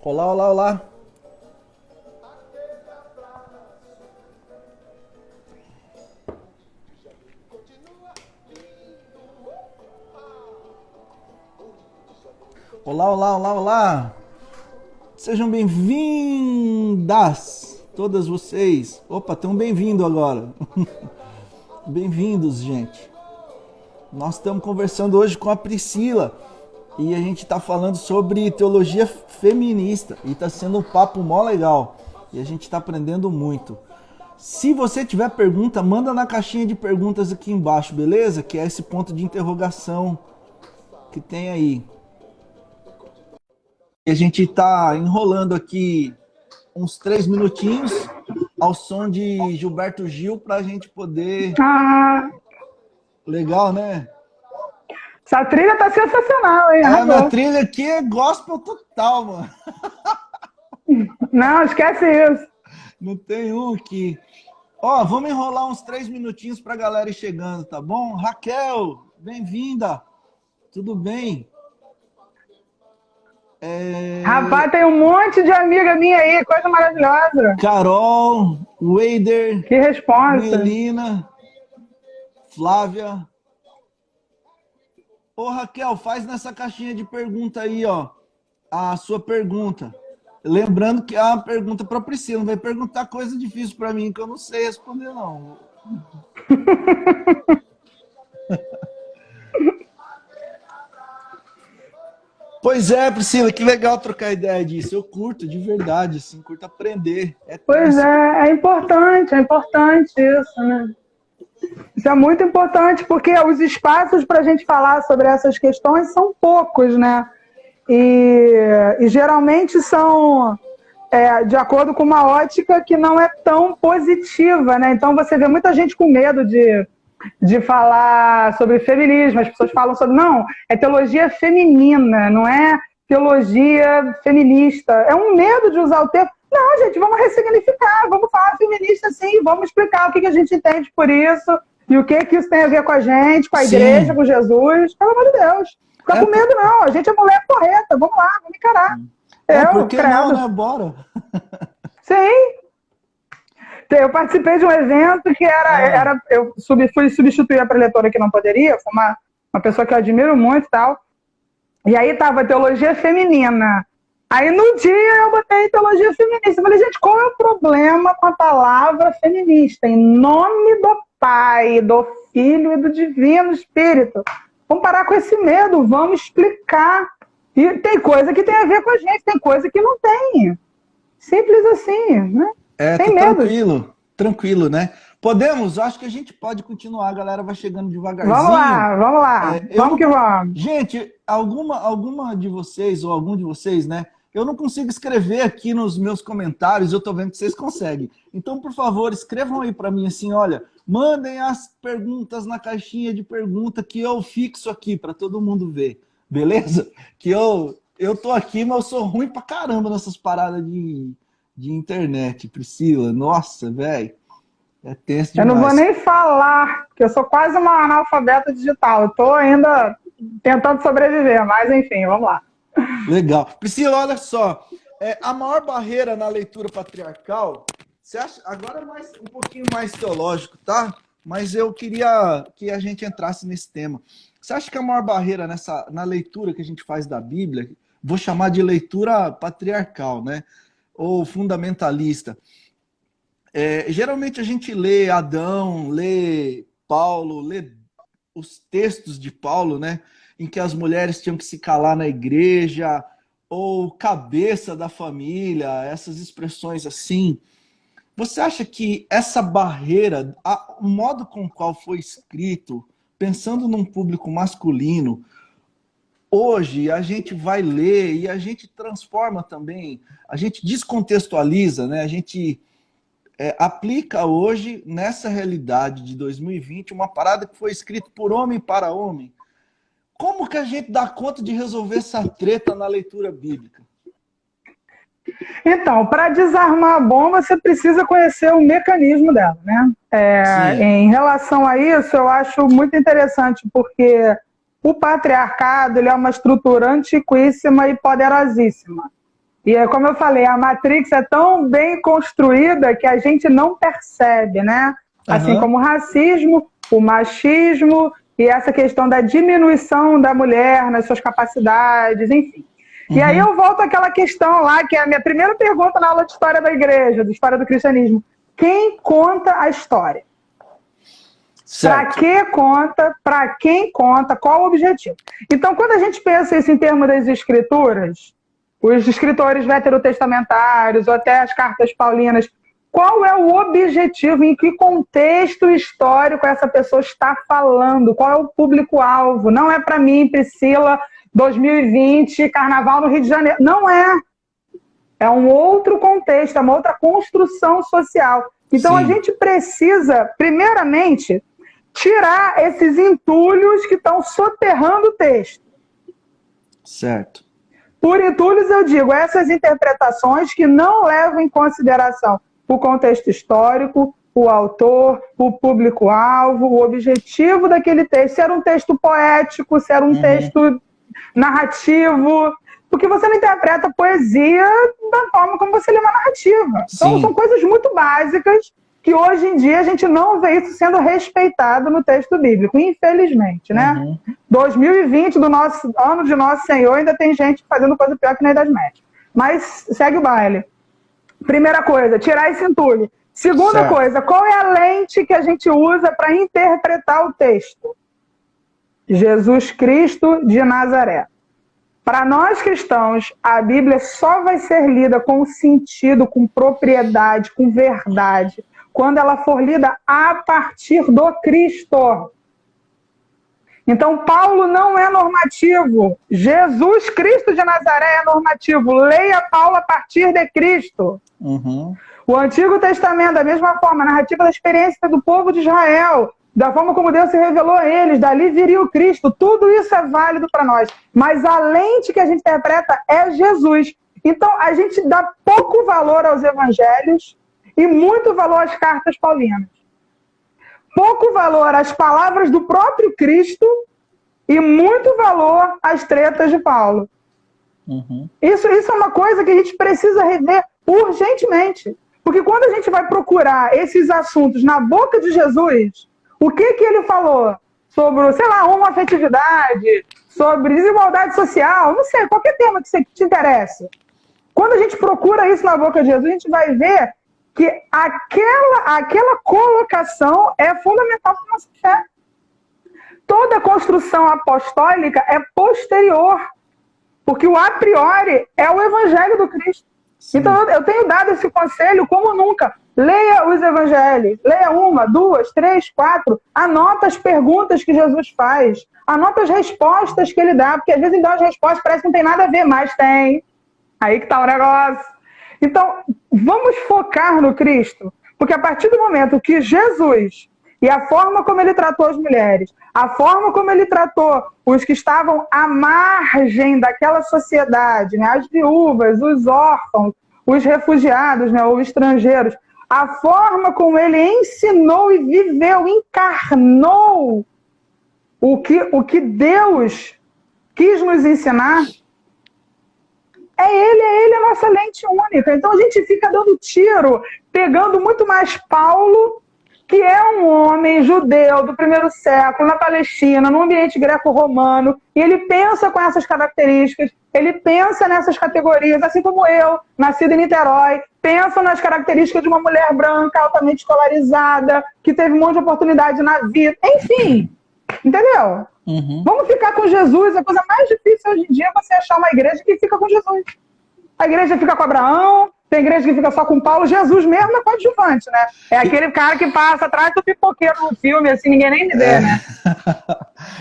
Olá, olá, olá. Olá, olá, olá, olá. Sejam bem-vindas, todas vocês. Opa, tem um bem-vindo agora. Bem-vindos, gente. Nós estamos conversando hoje com a Priscila e a gente está falando sobre teologia feminista e está sendo um papo mó legal e a gente está aprendendo muito. Se você tiver pergunta, manda na caixinha de perguntas aqui embaixo, beleza? Que é esse ponto de interrogação que tem aí. E a gente está enrolando aqui uns 3 minutinhos ao som de Gilberto Gil para a gente poder... Ah, Legal, né? essa trilha tá sensacional, hein? A minha Arrasou. trilha aqui é gospel total, mano. Não, esquece isso. Não tem um aqui. Ó, vamos enrolar uns 3 minutinhos pra galera ir chegando, tá bom? Raquel, bem-vinda. Tudo bem? Rapaz, tem um monte de amiga minha aí, coisa maravilhosa. Carol, Wader, Que responsa. Melina, Flávia. Ô, Raquel, faz nessa caixinha de pergunta aí, ó, a sua pergunta. Lembrando que é uma pergunta para Priscila, não vai perguntar coisa difícil para mim que eu não sei responder, não. Pois é, Priscila, que legal trocar ideia disso. Eu curto, de verdade, assim, curto aprender. É Pois tenso. é importante isso, né? Isso é muito importante, porque os espaços para a gente falar sobre essas questões são poucos, né? E geralmente são de acordo com uma ótica que não é tão positiva, né? Então você vê muita gente com medo de falar sobre feminismo. As pessoas falam sobre, não, é teologia feminina, não é teologia feminista. É um medo de usar o termo. Não, gente, vamos ressignificar, vamos falar feminista sim, vamos explicar o que a gente entende por isso e o que isso tem a ver com a gente, com a igreja, com Jesus. Pelo amor de Deus. Fica com medo, não. A gente é mulher correta. Vamos lá, vamos encarar. Por que não, né? Bora. Sim. Eu participei de um evento que eu fui substituir a preletora que não poderia, foi uma pessoa que eu admiro muito e tal. E aí tava teologia feminina. Aí no dia eu botei teologia feminista. Eu falei, gente, qual é o problema com a palavra feminista? Em nome do Pai, do Filho e do Divino Espírito. Vamos parar com esse medo, vamos explicar. E tem coisa que tem a ver com a gente, tem coisa que não tem. Simples assim, né? Sem medo. Tranquilo, né? Podemos? Acho que a gente pode continuar, a galera vai chegando devagarzinho. Vamos lá. Vamos que vamos. Gente, alguma de vocês, ou algum de vocês, né? Eu não consigo escrever aqui nos meus comentários, eu tô vendo que vocês conseguem. Então, por favor, escrevam aí para mim assim, olha, mandem as perguntas na caixinha de pergunta que eu fixo aqui para todo mundo ver, beleza? Que eu tô aqui, mas eu sou ruim pra caramba nessas paradas de internet, Priscila. Nossa, velho, é tenso demais. Eu não vou nem falar, porque eu sou quase uma analfabeta digital. Eu tô ainda tentando sobreviver, mas enfim, vamos lá. Legal. Priscila, olha só, a maior barreira na leitura patriarcal, você acha, agora um pouquinho mais teológico, tá? Mas eu queria que a gente entrasse nesse tema. Você acha que a maior barreira na leitura que a gente faz da Bíblia, vou chamar de leitura patriarcal, né? Ou fundamentalista, geralmente a gente lê Adão, lê Paulo, lê os textos de Paulo, né? Em que as mulheres tinham que se calar na igreja, ou cabeça da família, essas expressões assim. Você acha que essa barreira, o modo com o qual foi escrito, pensando num público masculino, hoje a gente vai ler e a gente transforma também, a gente descontextualiza, né? A gente aplica hoje, nessa realidade de 2020, uma parada que foi escrita por homem para homem. Como que a gente dá conta de resolver essa treta na leitura bíblica? Então, para desarmar a bomba, você precisa conhecer o mecanismo dela, né? Em relação a isso, eu acho muito interessante, porque o patriarcado ele é uma estrutura antiquíssima e poderosíssima. E como eu falei, a Matrix é tão bem construída que a gente não percebe, né? Assim como o racismo, o machismo e essa questão da diminuição da mulher nas suas capacidades, enfim. E aí eu volto àquela questão lá, que é a minha primeira pergunta na aula de história da igreja, de história do cristianismo. Quem conta a história? Para que conta? Para quem conta? Qual o objetivo? Então, quando a gente pensa isso em termos das escrituras, os escritores veterotestamentários ou até as cartas paulinas, qual é o objetivo, em que contexto histórico essa pessoa está falando? Qual é o público-alvo? Não é para mim, Priscila, 2020, Carnaval no Rio de Janeiro. Não é. É um outro contexto, é uma outra construção social. Então a gente precisa, primeiramente, tirar esses entulhos que estão soterrando o texto. Certo. Por entulhos eu digo, essas interpretações que não levam em consideração o contexto histórico, o autor, o público-alvo, o objetivo daquele texto. Se era um texto poético, se era um texto narrativo, porque você não interpreta poesia da forma como você lê uma narrativa. Então, são coisas muito básicas que hoje em dia a gente não vê isso sendo respeitado no texto bíblico, infelizmente, né? 2020, do nosso ano de Nosso Senhor, ainda tem gente fazendo coisa pior que na Idade Média. Mas segue o baile. Primeira coisa, tirar esse entulho. Segunda coisa, qual é a lente que a gente usa para interpretar o texto? Jesus Cristo de Nazaré. Para nós cristãos, a Bíblia só vai ser lida com sentido, com propriedade, com verdade, quando ela for lida a partir do Cristo. Então, Paulo não é normativo. Jesus Cristo de Nazaré é normativo. Leia Paulo a partir de Cristo. O Antigo Testamento, da mesma forma, a narrativa da experiência do povo de Israel, da forma como Deus se revelou a eles, dali viria o Cristo. Tudo isso é válido para nós. Mas a lente que a gente interpreta é Jesus. Então, a gente dá pouco valor aos evangelhos e muito valor às cartas paulinas. Pouco valor às palavras do próprio Cristo e muito valor às tretas de Paulo. Isso é uma coisa que a gente precisa rever urgentemente. Porque quando a gente vai procurar esses assuntos na boca de Jesus, o que ele falou sobre, sei lá, homoafetividade, sobre desigualdade social, não sei, qualquer tema que te interesse. Quando a gente procura isso na boca de Jesus, a gente vai ver que aquela colocação é fundamental para a nossa fé. Toda construção apostólica é posterior, porque o a priori é o evangelho do Cristo. Então eu tenho dado esse conselho como nunca. Leia os evangelhos, leia 1, 2, 3, 4, anota as perguntas que Jesus faz, anota as respostas que ele dá, porque às vezes ele dá as respostas, parece que não tem nada a ver, mas tem. Aí que está o negócio. Então, vamos focar no Cristo, porque a partir do momento que Jesus e a forma como ele tratou as mulheres, a forma como ele tratou os que estavam à margem daquela sociedade, né? As viúvas, os órfãos, os refugiados, né? Os estrangeiros, a forma como ele ensinou e viveu, encarnou o que Deus quis nos ensinar, é ele a nossa lente única. Então a gente fica dando tiro, pegando muito mais Paulo, que é um homem judeu do primeiro século, na Palestina, no ambiente greco-romano, e ele pensa com essas características, ele pensa nessas categorias, assim como eu, nascido em Niterói, penso nas características de uma mulher branca, altamente escolarizada, que teve um monte de oportunidade na vida, enfim, entendeu? Vamos ficar com Jesus. A coisa mais difícil hoje em dia é você achar uma igreja que fica com Jesus. A igreja fica com Abraão, tem igreja que fica só com Paulo. Jesus mesmo é coadjuvante, né? É aquele cara que passa atrás do pipoqueiro no filme, assim, ninguém nem vê, né?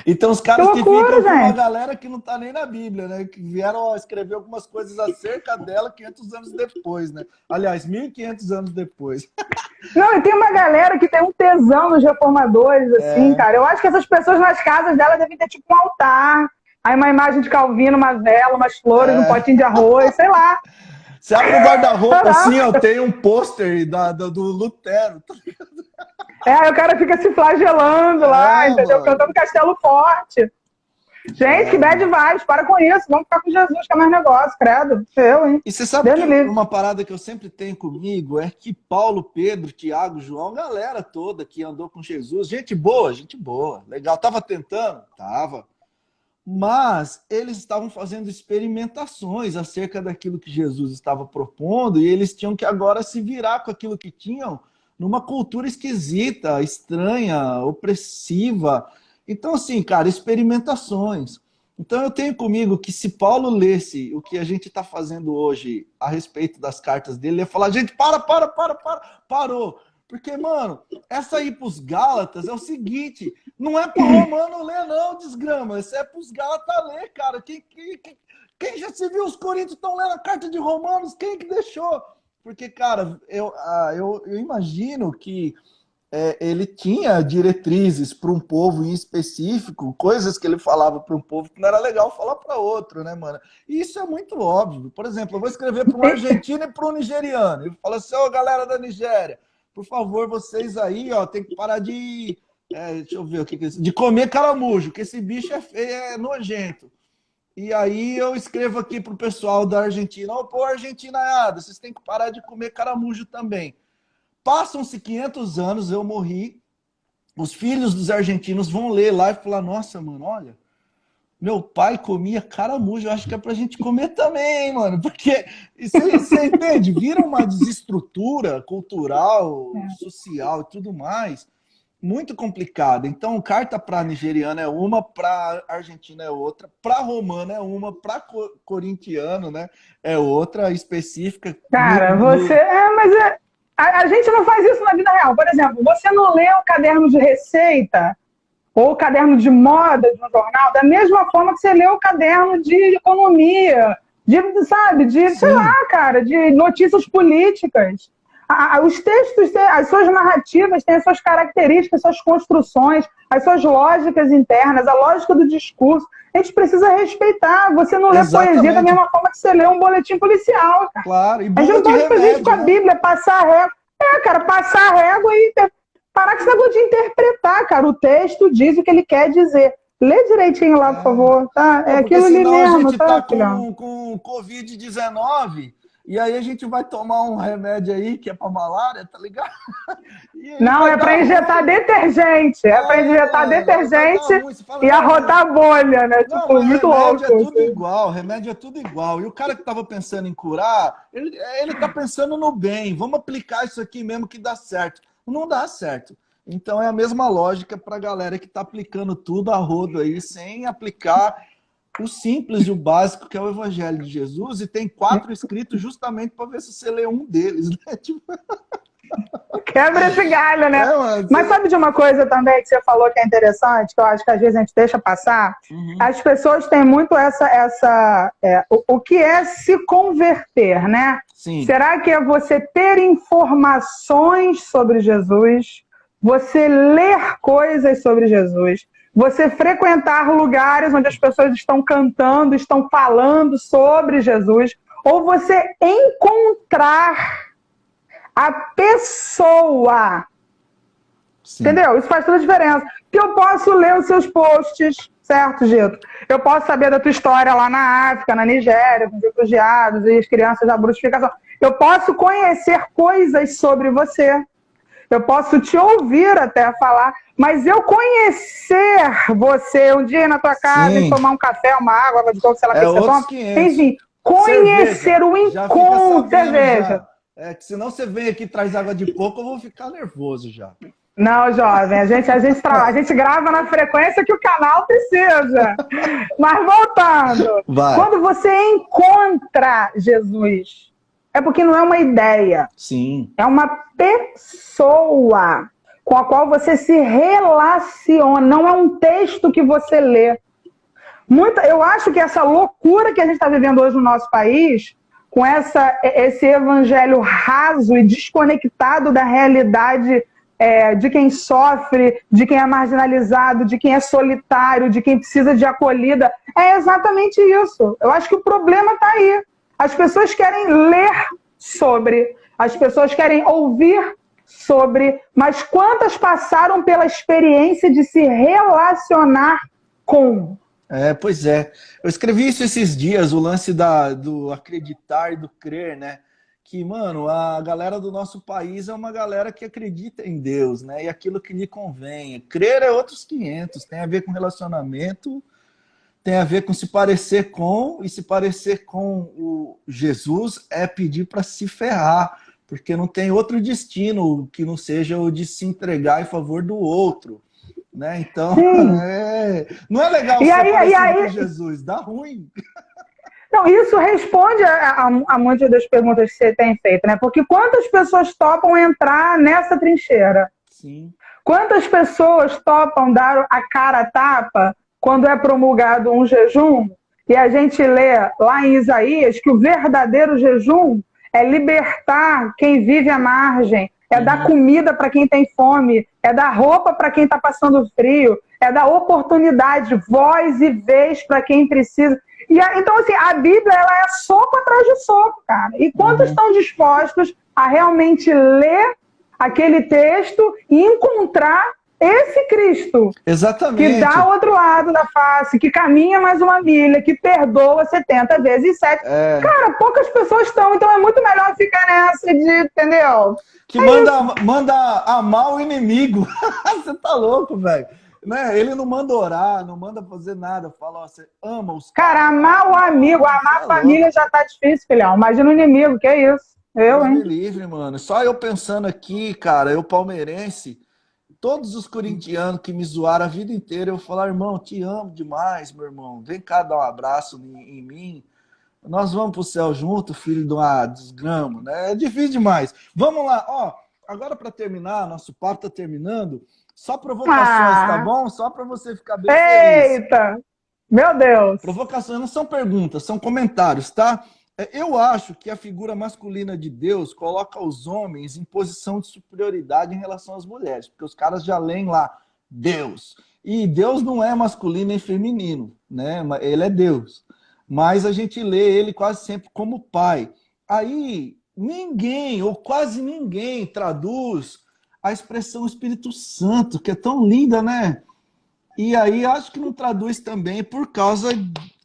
Então os caras que ficam com uma galera que não tá nem na Bíblia, né? Que vieram escrever algumas coisas acerca dela 500 anos depois, né? Aliás, 1.500 anos depois. Não, e tem uma galera que tem um tesão nos reformadores, assim, cara. Eu acho que essas pessoas nas casas dela devem ter tipo um altar, aí uma imagem de Calvino, uma vela, umas flores, um potinho de arroz, sei lá. Você abre o guarda-roupa assim, ó, tem um pôster do Lutero. Aí o cara fica se flagelando lá, entendeu? Mano. Cantando Castelo Forte. Gente, que bad vibes, para com isso. Vamos ficar com Jesus, que é mais negócio, credo. Eu, hein? E você sabe que uma parada que eu sempre tenho comigo é que Paulo, Pedro, Tiago, João, galera toda que andou com Jesus, gente boa, legal. Tava tentando? Tava. Mas eles estavam fazendo experimentações acerca daquilo que Jesus estava propondo e eles tinham que agora se virar com aquilo que tinham numa cultura esquisita, estranha, opressiva. Então, assim, cara, experimentações. Então, eu tenho comigo que se Paulo lesse o que a gente está fazendo hoje a respeito das cartas dele, ele ia falar, gente, parou. Porque, mano, essa aí pros Gálatas é o seguinte, não é pro Romano ler, não, desgrama. Isso é pros Gálatas ler, cara. Quem já se viu? Os coríntios estão lendo a carta de Romanos, quem que deixou? Porque, cara, eu imagino que ele tinha diretrizes para um povo em específico, coisas que ele falava para um povo que não era legal falar para outro, né, mano? E isso é muito óbvio. Por exemplo, eu vou escrever para um argentino e para um nigeriano. Ele fala assim, ô, galera da Nigéria, por favor, vocês aí, ó, tem que parar de... deixa eu ver o que é isso. De comer caramujo, que esse bicho é feio, é nojento. E aí eu escrevo aqui pro pessoal da Argentina, ô, pô, argentinaiada, vocês têm que parar de comer caramujo também. Passam-se 500 anos, eu morri, os filhos dos argentinos vão ler lá e falar, nossa, mano, olha, meu pai comia caramujo, eu acho que é pra gente comer também, mano, porque você entende, vira uma desestrutura cultural, social e tudo mais, muito complicada. Então, carta para nigeriano é uma, para argentino é outra, para romano é uma, para corintiano, né, é outra específica. Cara, a gente não faz isso na vida real. Por exemplo, você não lê o caderno de receita ou o caderno de moda de um jornal da mesma forma que você lê o caderno de economia, sei lá, cara, de notícias políticas. Os textos, as suas narrativas têm as suas características, as suas construções, as suas lógicas internas, a lógica do discurso. A gente precisa respeitar. Você não lê poesia da mesma forma que você lê um boletim policial, cara. Claro, e a gente não pode fazer isso com a Bíblia, passar a régua. Passar a régua e parar com esse negócio de interpretar, cara. O texto diz o que ele quer dizer. Lê direitinho lá, por favor, tá? É aquilo ali mesmo, a gente tá, com Covid-19... E aí a gente vai tomar um remédio aí que é para malária, tá ligado? Não, é para injetar detergente. É para injetar detergente e arrotar bolha, né? Não, tipo, muito louco. Remédio é tudo igual. E o cara que tava pensando em curar, ele tá pensando no bem. Vamos aplicar isso aqui mesmo que dá certo. Não dá certo. Então é a mesma lógica para a galera que tá aplicando tudo a rodo aí, sem aplicar o simples e o básico, que é o Evangelho de Jesus, e tem 4 escritos justamente para ver se você lê um deles, né? Tipo... Quebra esse galho, né? Mas sabe de uma coisa também que você falou que é interessante, que eu acho que às vezes a gente deixa passar? As pessoas têm muito o que é se converter, né? Sim. Será que é você ter informações sobre Jesus, você ler coisas sobre Jesus, você frequentar lugares onde as pessoas estão cantando, estão falando sobre Jesus, ou você encontrar a pessoa? Sim. Entendeu? Isso faz toda a diferença. Porque eu posso ler os seus posts, certo, Gito? Eu posso saber da tua história lá na África, na Nigéria, com os refugiados e as crianças da bruxificação. Eu posso conhecer coisas sobre você. Eu posso te ouvir até falar, mas eu conhecer você um dia na tua casa e tomar um café, uma água, de coco, sei lá o que você toma. Enfim, conhecer o encontro, cerveja. Que senão você vem aqui e traz água de coco, eu vou ficar nervoso já. Não, jovem, a gente grava na frequência que o canal precisa. Mas voltando, quando você encontra Jesus, é porque não é uma ideia. Sim. É uma pessoa com a qual você se relaciona. Não é um texto que você lê. Eu acho que essa loucura que a gente está vivendo hoje no nosso país, com esse evangelho raso e desconectado da realidade de quem sofre, de quem é marginalizado, de quem é solitário, de quem precisa de acolhida, é exatamente isso. Eu acho que o problema está aí. As pessoas querem ler sobre, as pessoas querem ouvir sobre, mas quantas passaram pela experiência de se relacionar com? Pois é. Eu escrevi isso esses dias, o lance do acreditar e do crer, né? Que, mano, a galera do nosso país é uma galera que acredita em Deus, né? E aquilo que lhe convém. Crer é outros 500, tem a ver com relacionamento, tem a ver com se parecer com, e se parecer com o Jesus é pedir para se ferrar, porque não tem outro destino que não seja o de se entregar em favor do outro. Né? Então, não é legal ser parecido com Jesus, dá ruim. Não, isso responde a muitas das perguntas que você tem feito, né? Porque quantas pessoas topam entrar nessa trincheira? Sim. Quantas pessoas topam dar a cara a tapa quando é promulgado um jejum? E a gente lê lá em Isaías que o verdadeiro jejum é libertar quem vive à margem, é dar comida para quem tem fome, é dar roupa para quem está passando frio, é dar oportunidade, voz e vez para quem precisa. Então, assim, a Bíblia ela é soco atrás de soco, cara. E quantos estão dispostos a realmente ler aquele texto e encontrar esse Cristo? Exatamente. Que dá outro lado da face, que caminha mais uma milha, que perdoa 70 vezes 7. Cara, poucas pessoas estão, então é muito melhor ficar nessa de, entendeu? Que manda amar o inimigo. Você tá louco, velho. Né? Ele não manda orar, não manda fazer nada. Fala, ó, você ama os caras. Cara, amar o amigo, amar a família já tá difícil, filhão. Imagina o inimigo, que é isso? Deus me livre, mano. Só eu pensando aqui, cara, eu palmeirense, todos os corintianos que me zoaram a vida inteira, eu falar, irmão, te amo demais, meu irmão. Vem cá dar um abraço em mim. Nós vamos pro céu junto, filho de uma desgrama, né? É difícil demais. Vamos lá, ó. Agora para terminar, nosso papo tá terminando. Só provocações, tá bom? Só para você ficar bem feliz. Eita! Meu Deus! Provocações não são perguntas, são comentários, tá? Eu acho que a figura masculina de Deus coloca os homens em posição de superioridade em relação às mulheres, porque os caras já leem lá Deus. E Deus não é masculino nem feminino, né? Ele é Deus. Mas a gente lê ele quase sempre como pai. Aí ninguém, ou quase ninguém, traduz a expressão Espírito Santo, que é tão linda, né? E aí acho que não traduz também por causa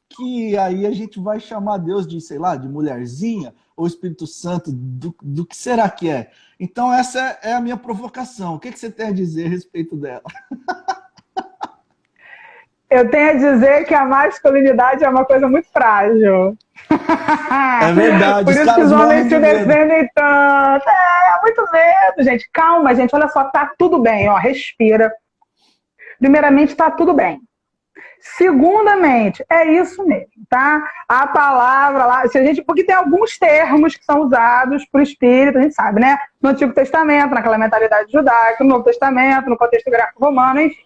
que aí a gente vai chamar Deus de, sei lá, de mulherzinha, ou Espírito Santo, do que será que é? Então essa é a minha provocação. O que você tem a dizer a respeito dela? Eu tenho a dizer que a masculinidade é uma coisa muito frágil. É verdade. Por isso que os homens se defendem tanto. É muito medo, gente. Calma, gente. Olha só, tá tudo bem. Ó, respira. Primeiramente, tá tudo bem. Segundamente, é isso mesmo, tá? A palavra lá, se a gente, porque tem alguns termos que são usados por espírito, a gente sabe, né? No Antigo Testamento, naquela mentalidade judaica, no Novo Testamento, no contexto greco-romano, enfim.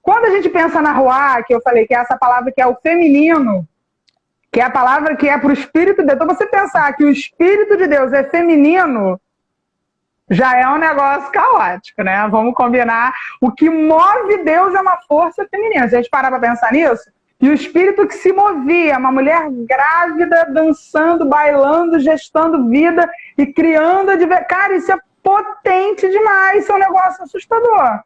Quando a gente pensa na ruá, que eu falei que é essa palavra que é o feminino, que é a palavra que é para o Espírito de Deus, então você pensar que o Espírito de Deus é feminino, já é um negócio caótico, né? Vamos combinar. O que move Deus é uma força feminina. Se a gente parar para pensar nisso, e o Espírito que se movia, uma mulher grávida, dançando, bailando, gestando vida e criando... Cara, isso é potente demais, isso é um negócio assustador.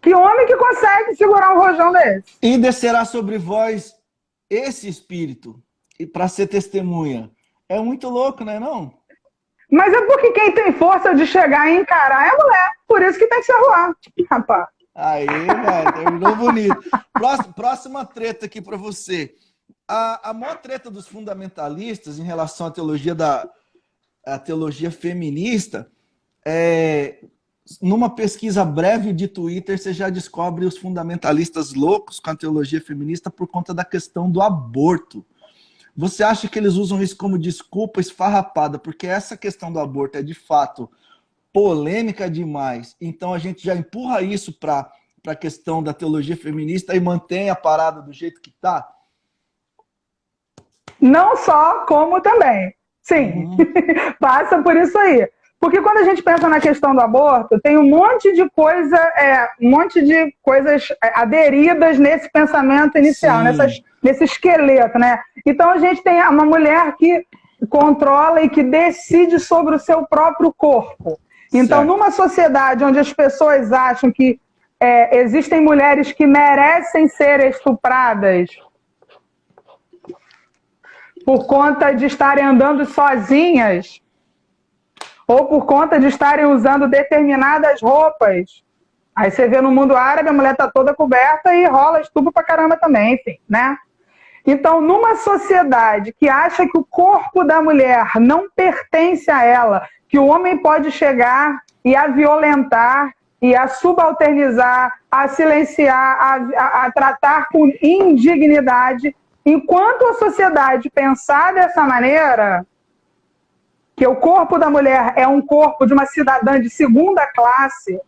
Que homem que consegue segurar um rojão desse? E descerá sobre vós esse Espírito para ser testemunha. É muito louco, né, não? Mas é porque quem tem força de chegar e encarar é a mulher. Por isso que tem que se arruar, rapaz. Aí, velho, terminou bonito. Próxima treta aqui para você. A maior treta dos fundamentalistas em relação à teologia teologia feminista numa pesquisa breve de Twitter, você já descobre os fundamentalistas loucos com a teologia feminista por conta da questão do aborto. Você acha que eles usam isso como desculpa esfarrapada, porque essa questão do aborto é, de fato, polêmica demais. Então, a gente já empurra isso para a questão da teologia feminista e mantém a parada do jeito que está? Não só, como também. Sim, passa por isso aí. Porque quando a gente pensa na questão do aborto, tem um monte de coisas aderidas nesse pensamento inicial, nesse esqueleto, né? Então a gente tem uma mulher que controla e que decide sobre o seu próprio corpo. Então, numa sociedade onde as pessoas acham que existem mulheres que merecem ser estupradas por conta de estarem andando sozinhas ou por conta de estarem usando determinadas roupas. Aí você vê no mundo árabe, a mulher tá toda coberta e rola estupro pra caramba também, enfim, né? Então, numa sociedade que acha que o corpo da mulher não pertence a ela, que o homem pode chegar e a violentar, e a subalternizar, a silenciar, a tratar com indignidade, enquanto a sociedade pensar dessa maneira, que o corpo da mulher é um corpo de uma cidadã de segunda classe,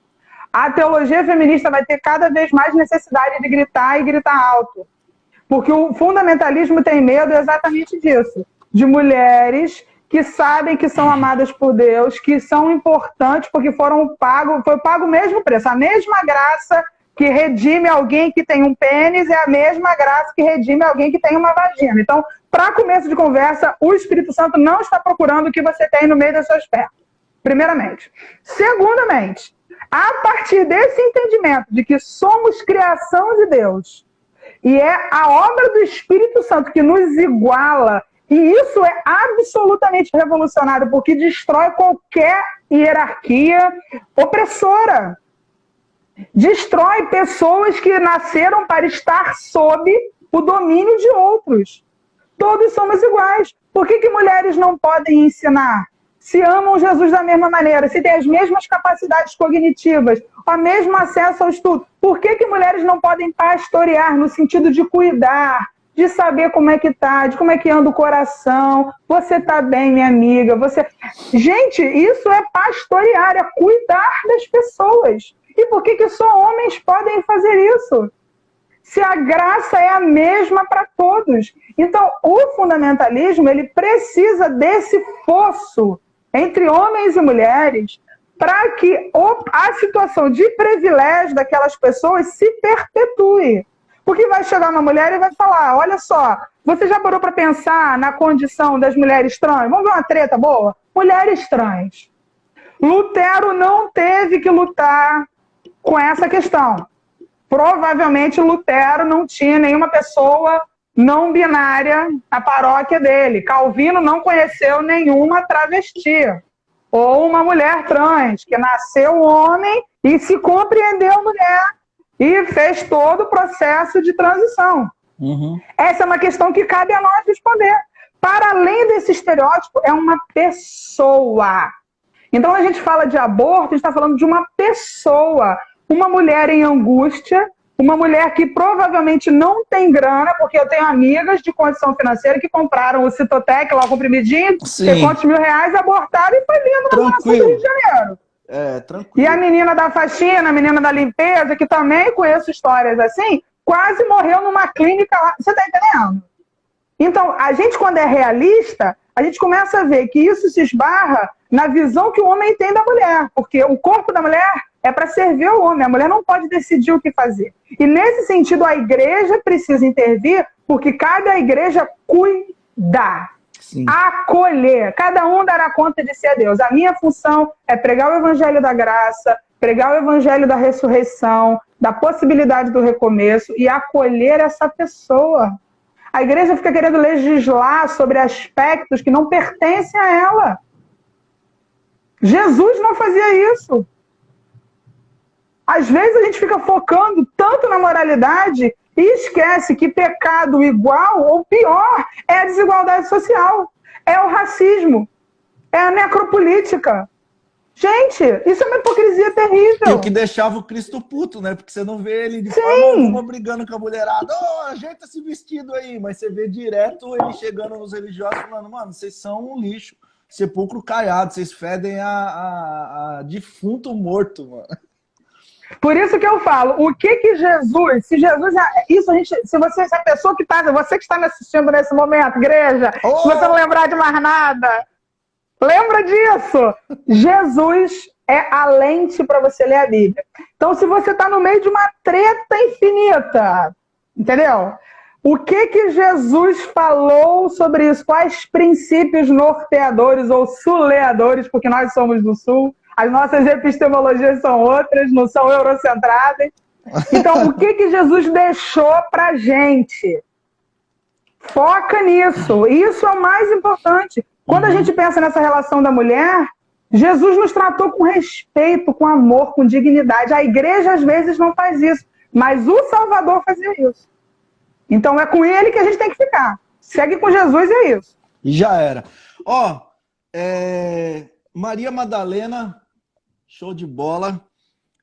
a teologia feminista vai ter cada vez mais necessidade de gritar e gritar alto. Porque o fundamentalismo tem medo exatamente disso, de mulheres que sabem que são amadas por Deus, que são importantes porque foi pago o mesmo preço. A mesma graça que redime alguém que tem um pênis é a mesma graça que redime alguém que tem uma vagina. Então, para começo de conversa, o Espírito Santo não está procurando o que você tem no meio das suas pernas, primeiramente. Segundamente, a partir desse entendimento de que somos criação de Deus, e é a obra do Espírito Santo que nos iguala, e isso é absolutamente revolucionário, porque destrói qualquer hierarquia opressora. Destrói pessoas que nasceram para estar sob o domínio de outros. Todos somos iguais. Por que mulheres não podem ensinar? Se amam Jesus da mesma maneira, se têm as mesmas capacidades cognitivas, o mesmo acesso ao estudo, por que mulheres não podem pastorear no sentido de cuidar, de saber como é que tá, de como é que anda o coração, você tá bem, minha amiga, você... Gente, isso é pastorear, é cuidar das pessoas. E por que só homens podem fazer isso? Se a graça é a mesma para todos. Então, o fundamentalismo, ele precisa desse fosso entre homens e mulheres para que a situação de privilégio daquelas pessoas se perpetue. Porque vai chegar uma mulher e vai falar, olha só, você já parou para pensar na condição das mulheres trans? Vamos ver uma treta boa? Mulheres trans. Lutero não teve que lutar com essa questão. Provavelmente Lutero não tinha nenhuma pessoa não binária na paróquia dele. Calvino não conheceu nenhuma travesti ou uma mulher trans, que nasceu homem e se compreendeu mulher e fez todo o processo de transição. Uhum. Essa é uma questão que cabe a nós responder. Para além desse estereótipo, é uma pessoa. Então, a gente fala de aborto, a gente está falando de uma pessoa. Uma mulher em angústia, uma mulher que provavelmente não tem grana, porque eu tenho amigas de condição financeira que compraram o Citotec, lá o comprimidinho, tem quantos mil reais, abortaram e foi lindo na Zona Sul do Rio de Janeiro. É, tranquilo. E a menina da faxina, a menina da limpeza, que também conheço histórias assim, quase morreu numa clínica lá. Você está entendendo? Então, a gente, quando é realista, a gente começa a ver que isso se esbarra na visão que o homem tem da mulher, porque o corpo da mulher é para servir ao homem, a mulher não pode decidir o que fazer. E nesse sentido, a igreja precisa intervir, porque cabe à igreja cuidar, sim, acolher. Cada um dará conta de si a Deus. A minha função é pregar o evangelho da graça, pregar o evangelho da ressurreição, da possibilidade do recomeço e acolher essa pessoa. A igreja fica querendo legislar sobre aspectos que não pertencem a ela. Jesus não fazia isso. Às vezes a gente fica focando tanto na moralidade e esquece que pecado igual ou pior é a desigualdade social, é o racismo, é a necropolítica. Gente, isso é uma hipocrisia terrível. E o que deixava o Cristo puto, né? Porque você não vê ele de forma alguma brigando com a mulherada. Ajeita esse vestido aí. Mas você vê direto ele chegando nos religiosos falando, mano, vocês são um lixo, sepulcro caiado, vocês fedem a defunto morto, mano. Por isso que eu falo, o que Jesus, se Jesus, isso a gente, se a pessoa que está, você que está me assistindo nesse momento, igreja, se você não lembrar de mais nada, lembra disso. Jesus é a lente para você ler a Bíblia. Então, se você está no meio de uma treta infinita, entendeu? O que Jesus falou sobre isso? Quais princípios norteadores ou suleadores, porque nós somos do Sul, as nossas epistemologias são outras, não são eurocentradas. Então, o que Jesus deixou pra gente? Foca nisso. Isso é o mais importante. Quando a gente pensa nessa relação da mulher, Jesus nos tratou com respeito, com amor, com dignidade. A igreja, às vezes, não faz isso. Mas o Salvador fazia isso. Então, é com ele que a gente tem que ficar. Segue com Jesus e é isso. E já era. Ó, Maria Madalena, show de bola.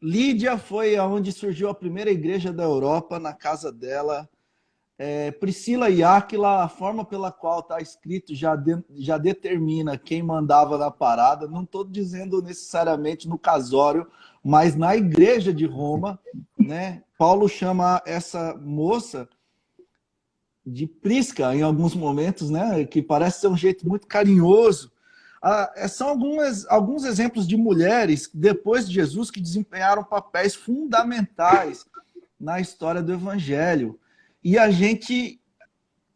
Lídia foi onde surgiu a primeira igreja da Europa, na casa dela. Priscila e Áquila, a forma pela qual está escrito já determina quem mandava na parada. Não estou dizendo necessariamente no casório, mas na igreja de Roma, né? Paulo chama essa moça de Prisca em alguns momentos, né? Que parece ser um jeito muito carinhoso. São alguns exemplos de mulheres, depois de Jesus, que desempenharam papéis fundamentais na história do Evangelho. E a gente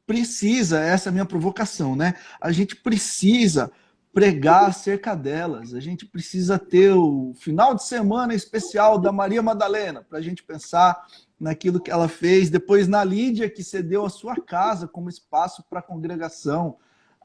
precisa, essa é a minha provocação, né? A gente precisa pregar acerca delas. A gente precisa ter o final de semana especial da Maria Madalena, para a gente pensar naquilo que ela fez. Depois na Lídia, que cedeu a sua casa como espaço para a congregação.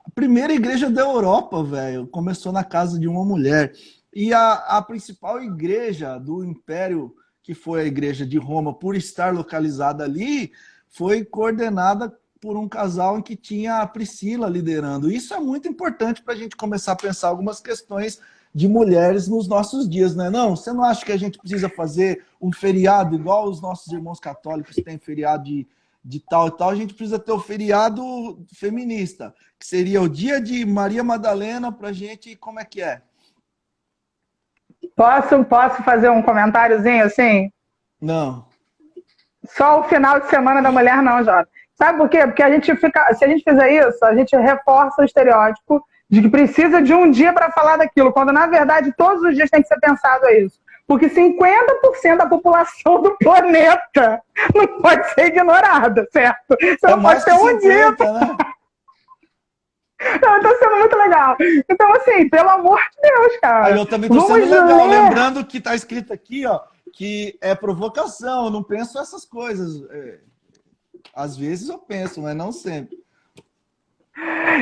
A primeira igreja da Europa, velho, começou na casa de uma mulher. E a principal igreja do Império, que foi a igreja de Roma, por estar localizada ali, foi coordenada por um casal em que tinha a Priscila liderando. Isso é muito importante para a gente começar a pensar algumas questões de mulheres nos nossos dias, não é não? Você não acha que a gente precisa fazer um feriado igual os nossos irmãos católicos têm feriado de tal e tal? A gente precisa ter o feriado feminista, que seria o dia de Maria Madalena para a gente, como é que é? Posso fazer um comentáriozinho assim? Não. Só o final de semana da mulher não, Jota. Sabe por quê? Porque se a gente fizer isso, a gente reforça o estereótipo de que precisa de um dia para falar daquilo, quando na verdade todos os dias tem que ser pensado isso. Porque 50% da população do planeta não pode ser ignorada, certo? Você não pode ter um dia. Né? Não, está sendo muito legal. Então, assim, pelo amor de Deus, cara. Eu também estou sendo legal. Lembrando que está escrito aqui, ó, que é provocação. Eu não penso essas coisas. Às vezes eu penso, mas não sempre.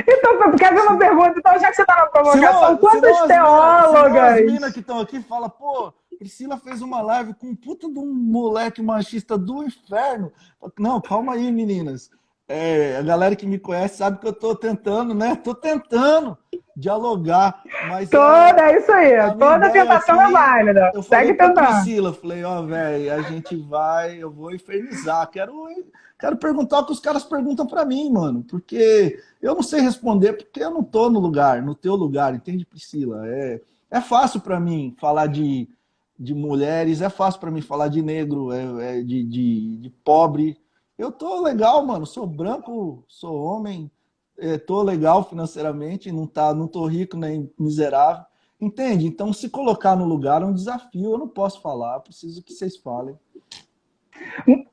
Então, quer ver uma pergunta? Então, já que você está na provocação, quantas teólogas... As minas que estão aqui falam, pô, Priscila fez uma live com um puta de um moleque machista do inferno. Não, calma aí, meninas. A galera que me conhece sabe que eu tô tentando, né? Tô tentando dialogar, mas... É isso aí. Toda tentação é válida. Eu falei Segue pra tentando. Priscila, falei, velho, a gente vai, eu vou infernizar. Quero perguntar o que os caras perguntam pra mim, mano. Porque eu não sei responder, porque eu não tô no teu lugar, entende, Priscila? É fácil pra mim falar de mulheres, é fácil pra mim falar de negro, de pobre. Eu tô legal, mano. Sou branco, sou homem, tô legal financeiramente, não tô rico nem miserável. Entende? Então, se colocar no lugar é um desafio. Eu não posso falar, preciso que vocês falem.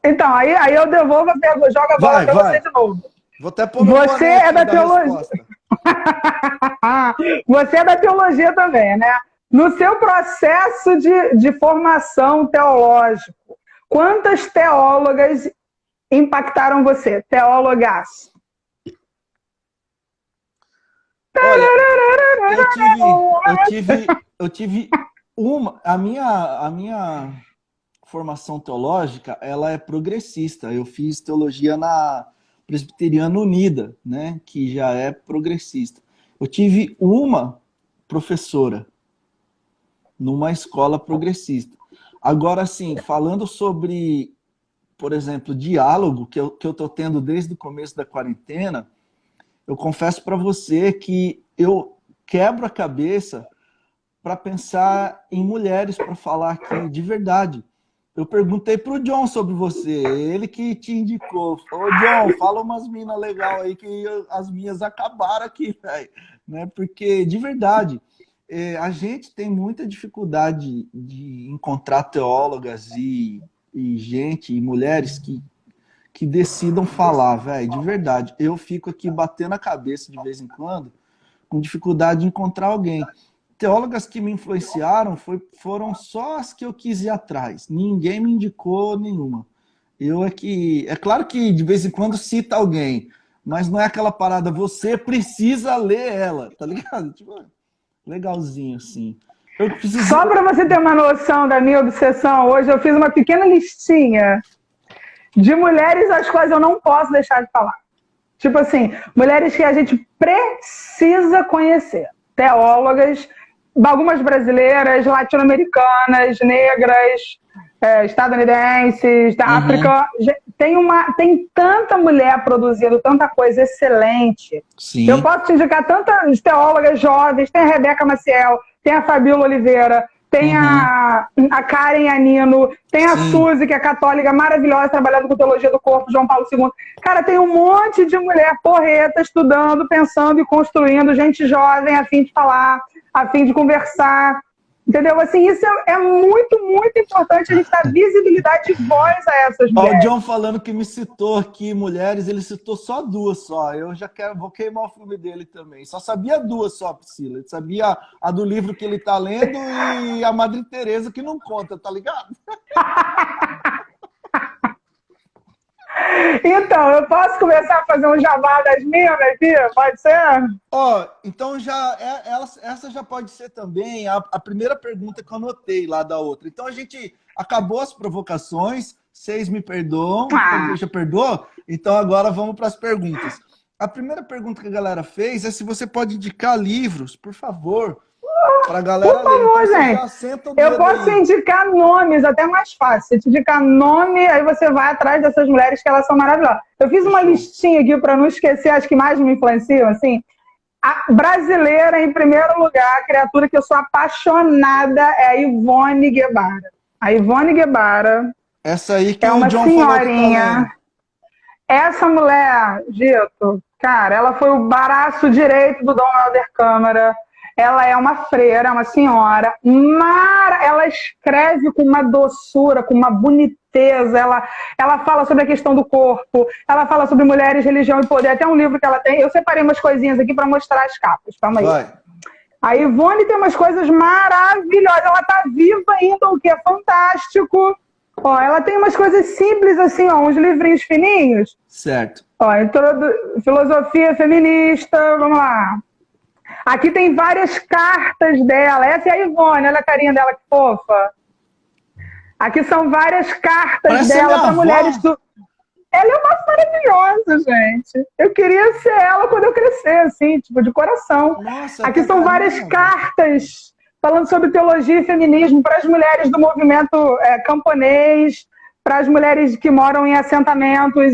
Então, aí eu devolvo a pergunta, jogo a bola pra você de novo. Vou até pôr você é da teologia. Você é da teologia também, né? No seu processo de formação teológico, quantas teólogas impactaram você? Teólogas. Olha, eu tive uma... A minha formação teológica, ela é progressista. Eu fiz teologia na Presbiteriana Unida, né? Que já é progressista. Eu tive uma professora numa escola progressista. Agora, assim, falando sobre, por exemplo, diálogo, que eu estou tendo desde o começo da quarentena, eu confesso para você que eu quebro a cabeça para pensar em mulheres para falar aqui de verdade. Eu perguntei para o John sobre você, ele que te indicou. Falou, John, fala umas minas legais aí que as minhas acabaram aqui, velho. Né? Porque, de verdade, a gente tem muita dificuldade de encontrar teólogas e gente, e mulheres que decidam falar, velho, de verdade. Eu fico aqui batendo a cabeça de vez em quando, com dificuldade de encontrar alguém. Teólogas que me influenciaram foram só as que eu quis ir atrás. Ninguém me indicou nenhuma. É claro que de vez em quando cita alguém, mas não é aquela parada, você precisa ler ela, tá ligado? Tipo, legalzinho, assim. Eu preciso... Só para você ter uma noção da minha obsessão, hoje eu fiz uma pequena listinha de mulheres às quais eu não posso deixar de falar. Tipo assim, mulheres que a gente precisa conhecer. Teólogas, algumas brasileiras, latino-americanas, negras, estadunidenses, da África. Tem tanta mulher produzindo tanta coisa excelente. Sim. Eu posso te indicar tantas teólogas jovens, tem a Rebeca Maciel, tem a Fabíola Oliveira, tem a Karen Anino, tem a Suzy, que é católica, maravilhosa, trabalhando com teologia do corpo, João Paulo II. Cara, tem um monte de mulher porreta, estudando, pensando e construindo, gente jovem, a fim de falar, a fim de conversar. Entendeu? Assim, isso é muito, muito importante, a gente dar visibilidade e voz a essas mulheres. Ó, o John falando que me citou aqui mulheres, ele citou só 2 só. Eu já vou queimar o filme dele também. Só sabia 2 só, Priscila. Ele sabia a do livro que ele tá lendo e a Madre Teresa que não conta, tá ligado? Então, eu posso começar a fazer um jabá das minas aqui? Pode ser? Ó, então essa já pode ser também a primeira pergunta que eu anotei lá da outra. Então a gente acabou as provocações, vocês me perdoam, já perdoou? Então agora vamos para as perguntas. A primeira pergunta que a galera fez é se você pode indicar livros, por favor, para a galera ler. Por favor, então, gente. Eu posso indicar nomes, até mais fácil. Se te indicar nome, aí você vai atrás dessas mulheres que elas são maravilhosas. Eu fiz uma listinha aqui para não esquecer as que mais me influenciam, assim. A brasileira, em primeiro lugar, a criatura que eu sou apaixonada é a Ivone Guevara. A Ivone Guevara essa aí que é uma John senhorinha. Essa mulher, Dito, cara, ela foi o braço direito do Dom Helder Câmara. Ela é uma freira, uma senhora, ela escreve com uma doçura, com uma boniteza, ela fala sobre a questão do corpo, ela fala sobre mulheres, religião e poder, até um livro que ela tem. Eu separei umas coisinhas aqui para mostrar as capas, calma aí. Vai. A Ivone tem umas coisas maravilhosas, ela tá viva ainda, o que é fantástico. Ó, ela tem umas coisas simples assim, ó, uns livrinhos fininhos. Certo. Ó, filosofia feminista, vamos lá. Aqui tem várias cartas dela. Essa é a Ivone, olha a carinha dela, que fofa. Aqui são várias cartas dela para mulheres do... Ela é uma maravilhosa, gente. Eu queria ser ela quando eu crescer, assim, tipo, de coração. Nossa, aqui são várias cartas falando sobre teologia e feminismo para as mulheres do movimento camponês, para as mulheres que moram em assentamentos.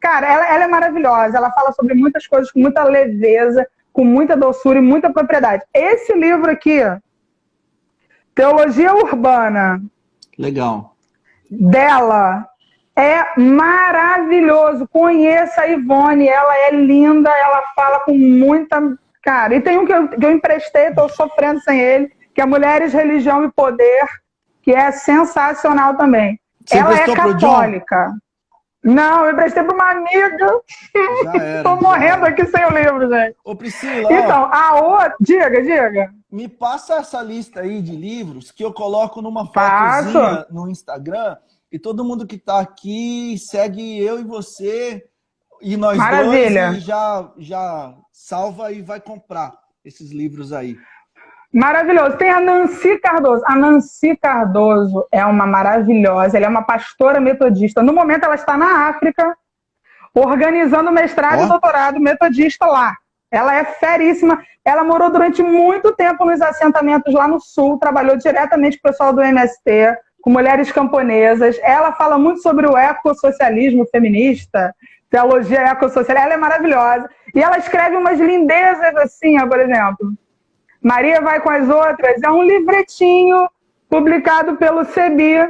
Cara, ela é maravilhosa. Ela fala sobre muitas coisas com muita leveza, com muita doçura e muita propriedade. Esse livro aqui, Teologia Urbana, legal, dela, é maravilhoso. Conheça a Ivone, ela é linda, ela fala com muita... Cara, e tem um que eu emprestei, estou sofrendo sem ele, que é Mulheres, Religião e Poder, que é sensacional também. Você ela é católica. Não, eu emprestei para uma amiga. Estou morrendo aqui sem o livro, gente. Ô, Priscila, então, a outra... Diga. Me passa essa lista aí de livros que eu coloco numa fotozinha no Instagram e todo mundo que está aqui segue eu e você e nós dois e já salva e vai comprar esses livros aí. Maravilhoso. Tem a Nancy Cardoso. A Nancy Cardoso é uma maravilhosa. Ela é uma pastora metodista. No momento, ela está na África, organizando mestrado e doutorado metodista lá. Ela é feríssima. Ela morou durante muito tempo nos assentamentos lá no Sul, trabalhou diretamente com o pessoal do MST, com mulheres camponesas. Ela fala muito sobre o ecossocialismo feminista, teologia ecossocial. Ela é maravilhosa. E ela escreve umas lindezas assim, ó, por exemplo. Maria vai com as outras, é um livretinho publicado pelo CEBI.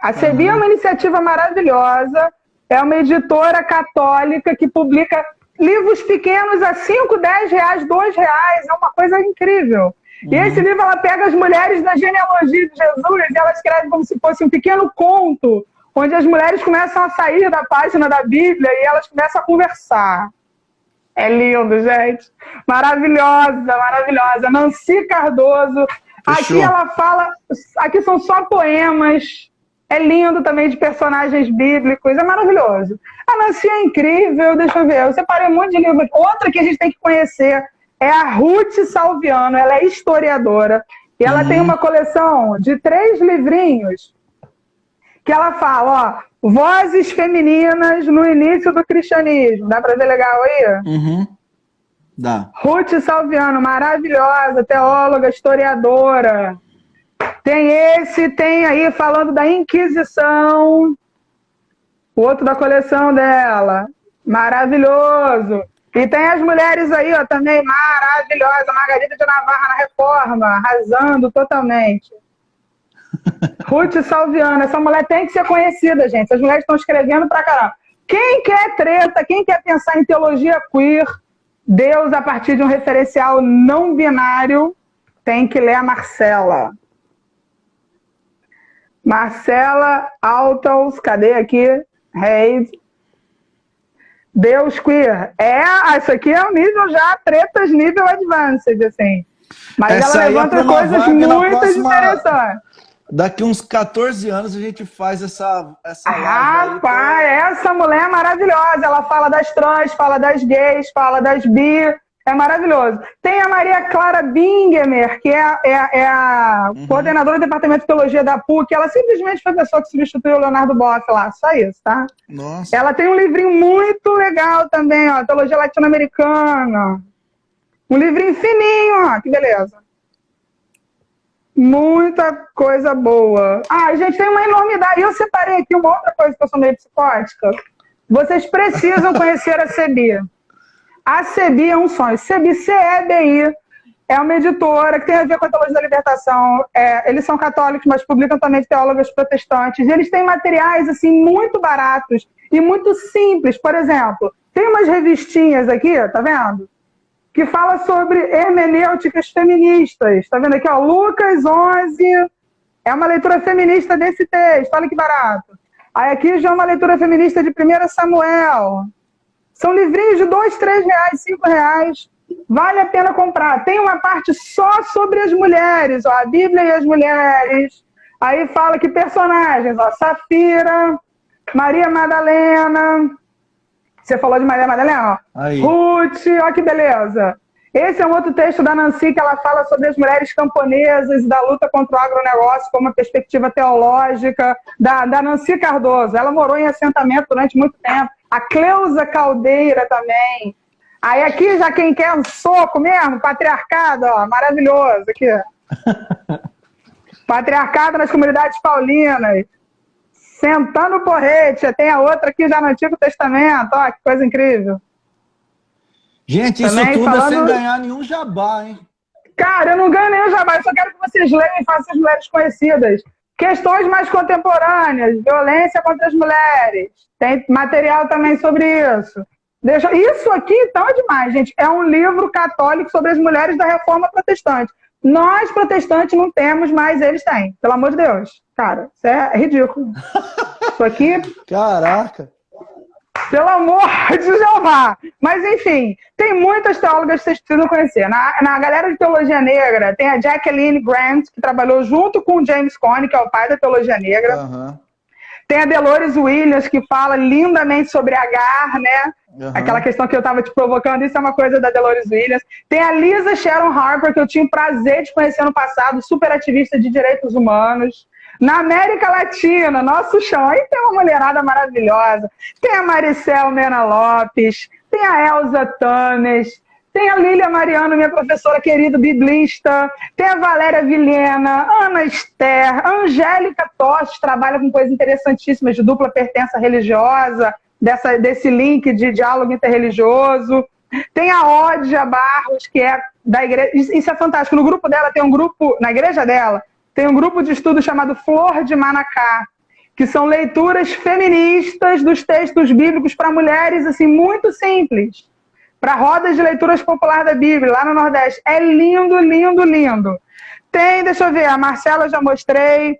A CEBI é uma iniciativa maravilhosa, é uma editora católica que publica livros pequenos a 5, 10 reais, 2 reais, é uma coisa incrível. E esse livro, ela pega as mulheres da genealogia de Jesus e ela escreve como se fosse um pequeno conto, onde as mulheres começam a sair da página da Bíblia e elas começam a conversar. É lindo, gente. Maravilhosa. Nancy Cardoso. Fechou. Aqui ela fala... Aqui são só poemas. É lindo também, de personagens bíblicos, é maravilhoso. A Nancy é incrível, deixa eu ver, eu separei um monte de livros. Outra que a gente tem que conhecer é a Ruth Salviano, ela é historiadora, e ela tem uma coleção de 3 livrinhos que ela fala, ó, vozes femininas no início do cristianismo. Dá para ver legal aí? Dá. Ruth Salviano, maravilhosa, teóloga, historiadora. Tem aí falando da Inquisição, o outro da coleção dela, maravilhoso. E tem as mulheres aí, ó, também maravilhosa, Margarida de Navarra na Reforma, arrasando totalmente. Ruth Salviano, essa mulher tem que ser conhecida, gente. Essas mulheres estão escrevendo pra caramba. Quem quer treta, quem quer pensar em teologia queer, Deus a partir de um referencial não binário, tem que ler a Marcela. Marcela Altos, cadê aqui? Reis. Deus queer. Isso aqui é um nível já, tretas nível advanced, assim. Mas ela levanta coisas muito interessantes. Daqui uns 14 anos a gente faz essa Rapaz, essa mulher é maravilhosa. Ela fala das trans, fala das gays, fala das bi. É maravilhoso. Tem a Maria Clara Bingemer, que é a coordenadora do Departamento de Teologia da PUC. Ela simplesmente foi a pessoa que substituiu o Leonardo Boff lá. Só isso, tá? Nossa. Ela tem um livrinho muito legal também, ó, Teologia Latino-Americana. Um livrinho fininho, ó, que beleza. Muita coisa boa. Gente, tem uma enormidade. Eu separei aqui uma outra coisa que eu sou meio psicótica. Vocês precisam conhecer a CEBI. A CEBI é um sonho. CEBI, C-E-B-I, é uma editora que tem a ver com a teologia da libertação. Eles são católicos, mas publicam também teólogas protestantes. E eles têm materiais assim, muito baratos e muito simples. Por exemplo, tem umas revistinhas aqui, tá vendo? Que fala sobre hermenêuticas feministas. Tá vendo aqui, ó? Lucas 11. É uma leitura feminista desse texto. Olha que barato. Aí aqui já é uma leitura feminista de 1 Samuel. São livrinhos de R$2, R$3, R$5. Vale a pena comprar. Tem uma parte só sobre as mulheres, ó, a Bíblia e as mulheres. Aí fala que personagens, ó, Safira, Maria Madalena. Você falou de Maria Madalena, ó. Aí. Ruth, ó que beleza. Esse é um outro texto da Nancy que ela fala sobre as mulheres camponesas e da luta contra o agronegócio com uma perspectiva teológica. Da Nancy Cardoso. Ela morou em assentamento durante muito tempo. A Cleusa Caldeira também. Aí aqui já quem quer um soco mesmo, patriarcado, ó, maravilhoso. Aqui. Patriarcado nas comunidades paulinas. Sentando o porrete. Tem a outra aqui já no Antigo Testamento. Ó, que coisa incrível. Gente, também isso tudo falando... é sem ganhar nenhum jabá, hein? Cara, eu não ganho nenhum jabá. Eu só quero que vocês leiam e façam as mulheres conhecidas. Questões mais contemporâneas, violência contra as mulheres. Tem material também sobre isso. Isso aqui, então, é demais, gente. É um livro católico sobre as mulheres da Reforma Protestante. Nós, protestantes, não temos, mas eles têm. Pelo amor de Deus. Cara, isso é ridículo. Isso aqui... Caraca! Pelo amor de Jeová! Mas, enfim, tem muitas teólogas que vocês precisam conhecer. Na galera de teologia negra, tem a Jacqueline Grant, que trabalhou junto com o James Cone, que é o pai da teologia negra. Tem a Dolores Williams, que fala lindamente sobre Agar, né? Aquela questão que eu estava te provocando, isso é uma coisa da Dolores Williams. Tem a Lisa Sharon Harper, que eu tinha o prazer de conhecer no passado, super ativista de direitos humanos. Na América Latina, nosso chão, aí tem uma mulherada maravilhosa. Tem a Maricel Mena Lopes, tem a Elza Tanes, tem a Lília Mariano, minha professora querida biblista, tem a Valéria Vilhena, Ana Esther, Angélica Tostes, trabalha com coisas interessantíssimas de dupla pertença religiosa, desse link de diálogo interreligioso. Tem a Ódia Barros, que é da igreja. Isso é fantástico. No grupo dela tem um grupo, na igreja dela, tem um grupo de estudo chamado Flor de Manacá, que são leituras feministas dos textos bíblicos para mulheres, assim, muito simples. Para rodas de leituras popular da Bíblia, lá no Nordeste. É lindo, lindo, lindo. Tem, deixa eu ver, a Marcela eu já mostrei.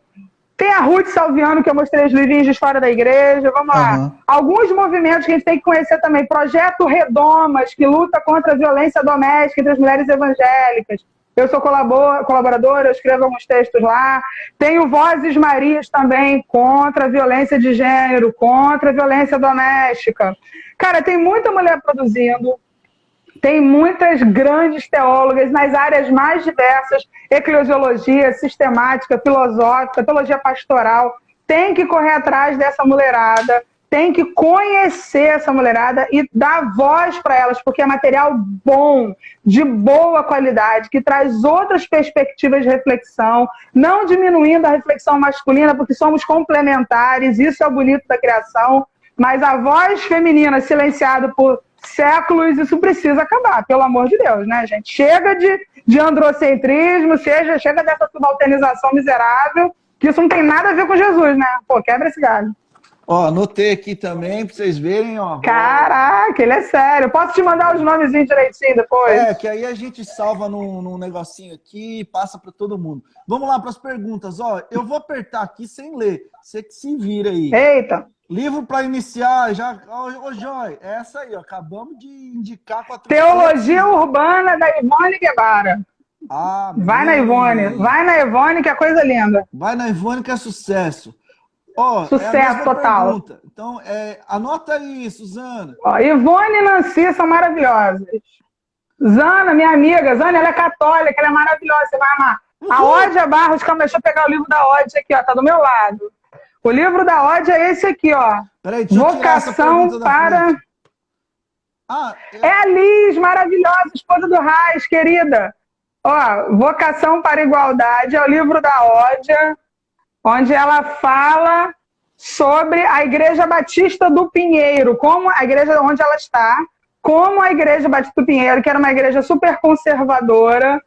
Tem a Ruth Salviano, que eu mostrei os livrinhos de história da igreja. Vamos lá. Alguns movimentos que a gente tem que conhecer também. Projeto Redomas, que luta contra a violência doméstica entre as mulheres evangélicas. Eu sou colaboradora, eu escrevo alguns textos lá. Tenho Vozes Marias também contra a violência de gênero, contra a violência doméstica. Cara, tem muita mulher produzindo, tem muitas grandes teólogas nas áreas mais diversas, eclesiologia, sistemática, filosófica, teologia pastoral. Tem que correr atrás dessa mulherada, tem que conhecer essa mulherada e dar voz para elas, porque é material bom, de boa qualidade, que traz outras perspectivas de reflexão, não diminuindo a reflexão masculina, porque somos complementares, isso é o bonito da criação, mas a voz feminina silenciada por séculos, isso precisa acabar, pelo amor de Deus, né, gente? Chega de androcentrismo, chega dessa subalternização miserável, que isso não tem nada a ver com Jesus, né? Pô, quebra esse galho. Ó, anotei aqui também, pra vocês verem, ó. Caraca, ele é sério. Posso te mandar os nomezinhos direitinho depois? É, que aí a gente salva num negocinho aqui e passa para todo mundo. Vamos lá para as perguntas. Ó, eu vou apertar aqui sem ler. Você que se vira aí. Eita. Livro para iniciar, já... Ô, Joy, é essa aí, ó. Acabamos de indicar 400. Teologia Urbana, da Ivone Guevara. Ah, vai na Ivone, que é coisa linda. Vai na Ivone que é sucesso. Ó, sucesso total. Pergunta. Então, anota aí, Suzana. Ó, Ivone e Nancy são maravilhosas. Zana, minha amiga, Zana, ela é católica, ela é maravilhosa, você vai amar. A Ódia Barros, calma, deixa eu pegar o livro da Ódia aqui, ó, tá do meu lado. O livro da Ódia é esse aqui, ó. Peraí, Vocação para... É a Liz, maravilhosa, esposa do Reis, querida. Ó, Vocação para a Igualdade, é o livro da Ódia, onde ela fala sobre a Igreja Batista do Pinheiro, como a igreja onde ela está, como a Igreja Batista do Pinheiro, que era uma igreja super conservadora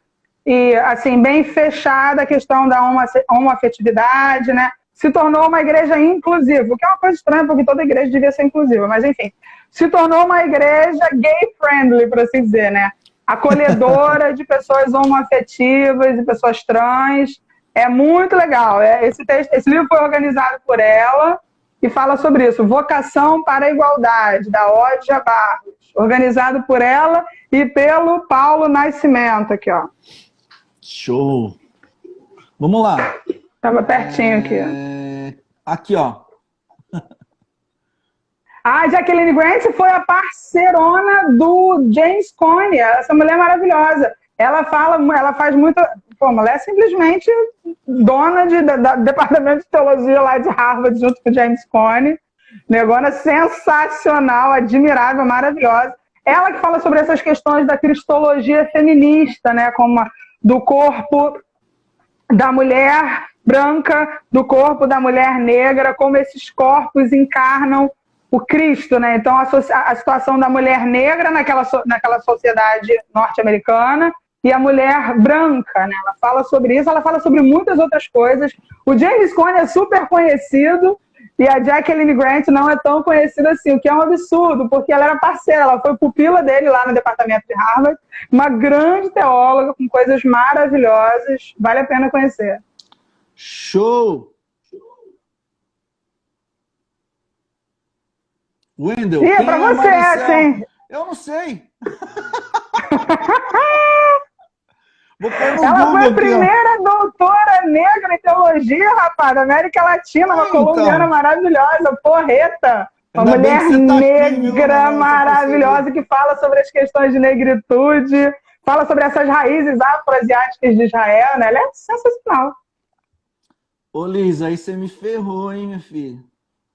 e, assim, bem fechada a questão da homoafetividade, né? Se tornou uma igreja inclusiva, o que é uma coisa estranha, porque toda igreja devia ser inclusiva, mas enfim, se tornou uma igreja gay-friendly, por assim dizer, né? Acolhedora de pessoas homoafetivas e pessoas trans. É muito legal. Esse livro foi organizado por ela e fala sobre isso. Vocação para a Igualdade, da Ódia Barros. Organizado por ela e pelo Paulo Nascimento, aqui, ó. Show! Vamos lá. Tava pertinho aqui. Aqui, ó. A Jacqueline Grant foi a parceirona do James Cone. Essa mulher maravilhosa. Ela faz muito... Pô, a mulher é simplesmente dona do Departamento de Teologia lá de Harvard, junto com o James Cone. Negócio sensacional, admirável, maravilhosa. Ela que fala sobre essas questões da cristologia feminista, né? Como do corpo da mulher branca, do corpo da mulher negra, como esses corpos encarnam o Cristo, né? Então, a situação da mulher negra naquela sociedade norte-americana e a mulher branca, né? Ela fala sobre isso, ela fala sobre muitas outras coisas. O James Cone é super conhecido e a Jacqueline Grant não é tão conhecida assim, o que é um absurdo, porque ela era parceira, ela foi pupila dele lá no departamento de Harvard, uma grande teóloga com coisas maravilhosas, vale a pena conhecer. Show! Wendel, é pra você, assim. Eu não sei. Ela foi a primeira doutora negra em teologia, rapaz, da América Latina, uma colombiana maravilhosa, porreta. Uma mulher negra maravilhosa que fala sobre as questões de negritude, fala sobre essas raízes afroasiáticas de Israel, né? Ela é sensacional. Ô, Liz, aí você me ferrou, hein, minha filha?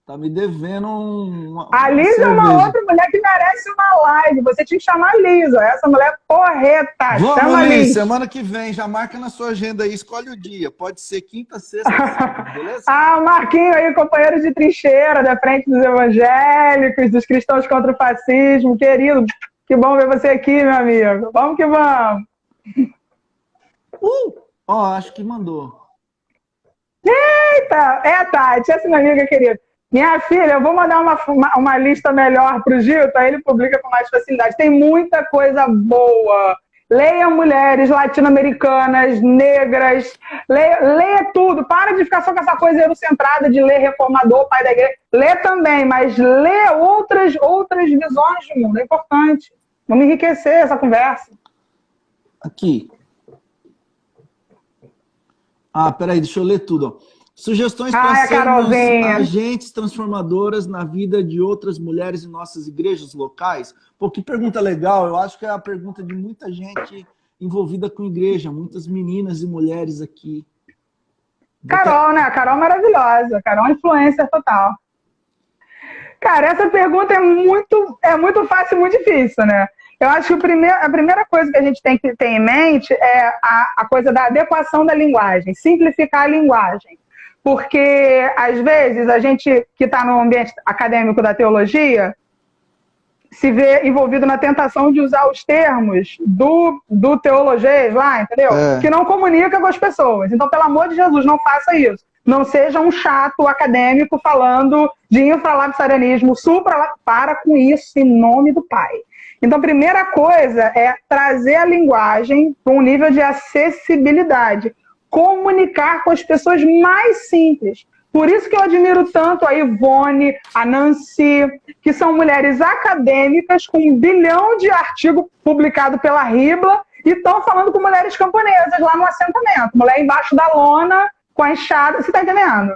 Tá me devendo uma A Liz é uma outra mulher que merece uma live. Você tinha que chamar a Liz, ó. Essa mulher porreta. Vamos, chama Liz. Semana que vem, já marca na sua agenda aí, escolhe o dia. Pode ser quinta, sexta, sábado, beleza? Ah, Marquinho aí, companheiro de trincheira da frente dos evangélicos, dos cristãos contra o fascismo. Querido, que bom ver você aqui, meu amigo. Vamos que vamos. Ó, acho que mandou. Eita! É, Tati, essa minha amiga querida. Minha filha, eu vou mandar uma lista melhor para o Gilton, aí ele publica com mais facilidade. Tem muita coisa boa. Leia mulheres latino-americanas, negras, leia tudo. Para de ficar só com essa coisa eurocentrada de ler reformador, pai da igreja. Lê também, mas lê outras visões de mundo. É importante. Vamos enriquecer essa conversa. Aqui. Ah, peraí, deixa eu ler tudo. Ó. Sugestões para Ai, a sermos Carolzinha. agentes transformadoras na vida de outras mulheres em nossas igrejas locais. Pô, que pergunta legal. Eu acho que é a pergunta de muita gente envolvida com igreja, muitas meninas e mulheres aqui. Carol, né? A Carol maravilhosa. Carol é influencer total. Cara, essa pergunta é muito fácil e muito difícil, né? Eu acho que a primeira coisa que a gente tem que ter em mente é a coisa da adequação da linguagem, simplificar a linguagem. Porque, às vezes, a gente que está no ambiente acadêmico da teologia se vê envolvido na tentação de usar os termos do teologês lá, entendeu? Que não comunica com as pessoas. Então, pelo amor de Jesus, não faça isso. Não seja um chato acadêmico falando de infralapsarianismo, para com isso em nome do Pai. Então, a primeira coisa é trazer a linguagem para um nível de acessibilidade. Comunicar com as pessoas mais simples. Por isso que eu admiro tanto a Ivone, a Nancy, que são mulheres acadêmicas com 1 bilhão de artigos publicados pela Ribla e estão falando com mulheres camponesas lá no assentamento. Mulher embaixo da lona, com a enxada, você está entendendo?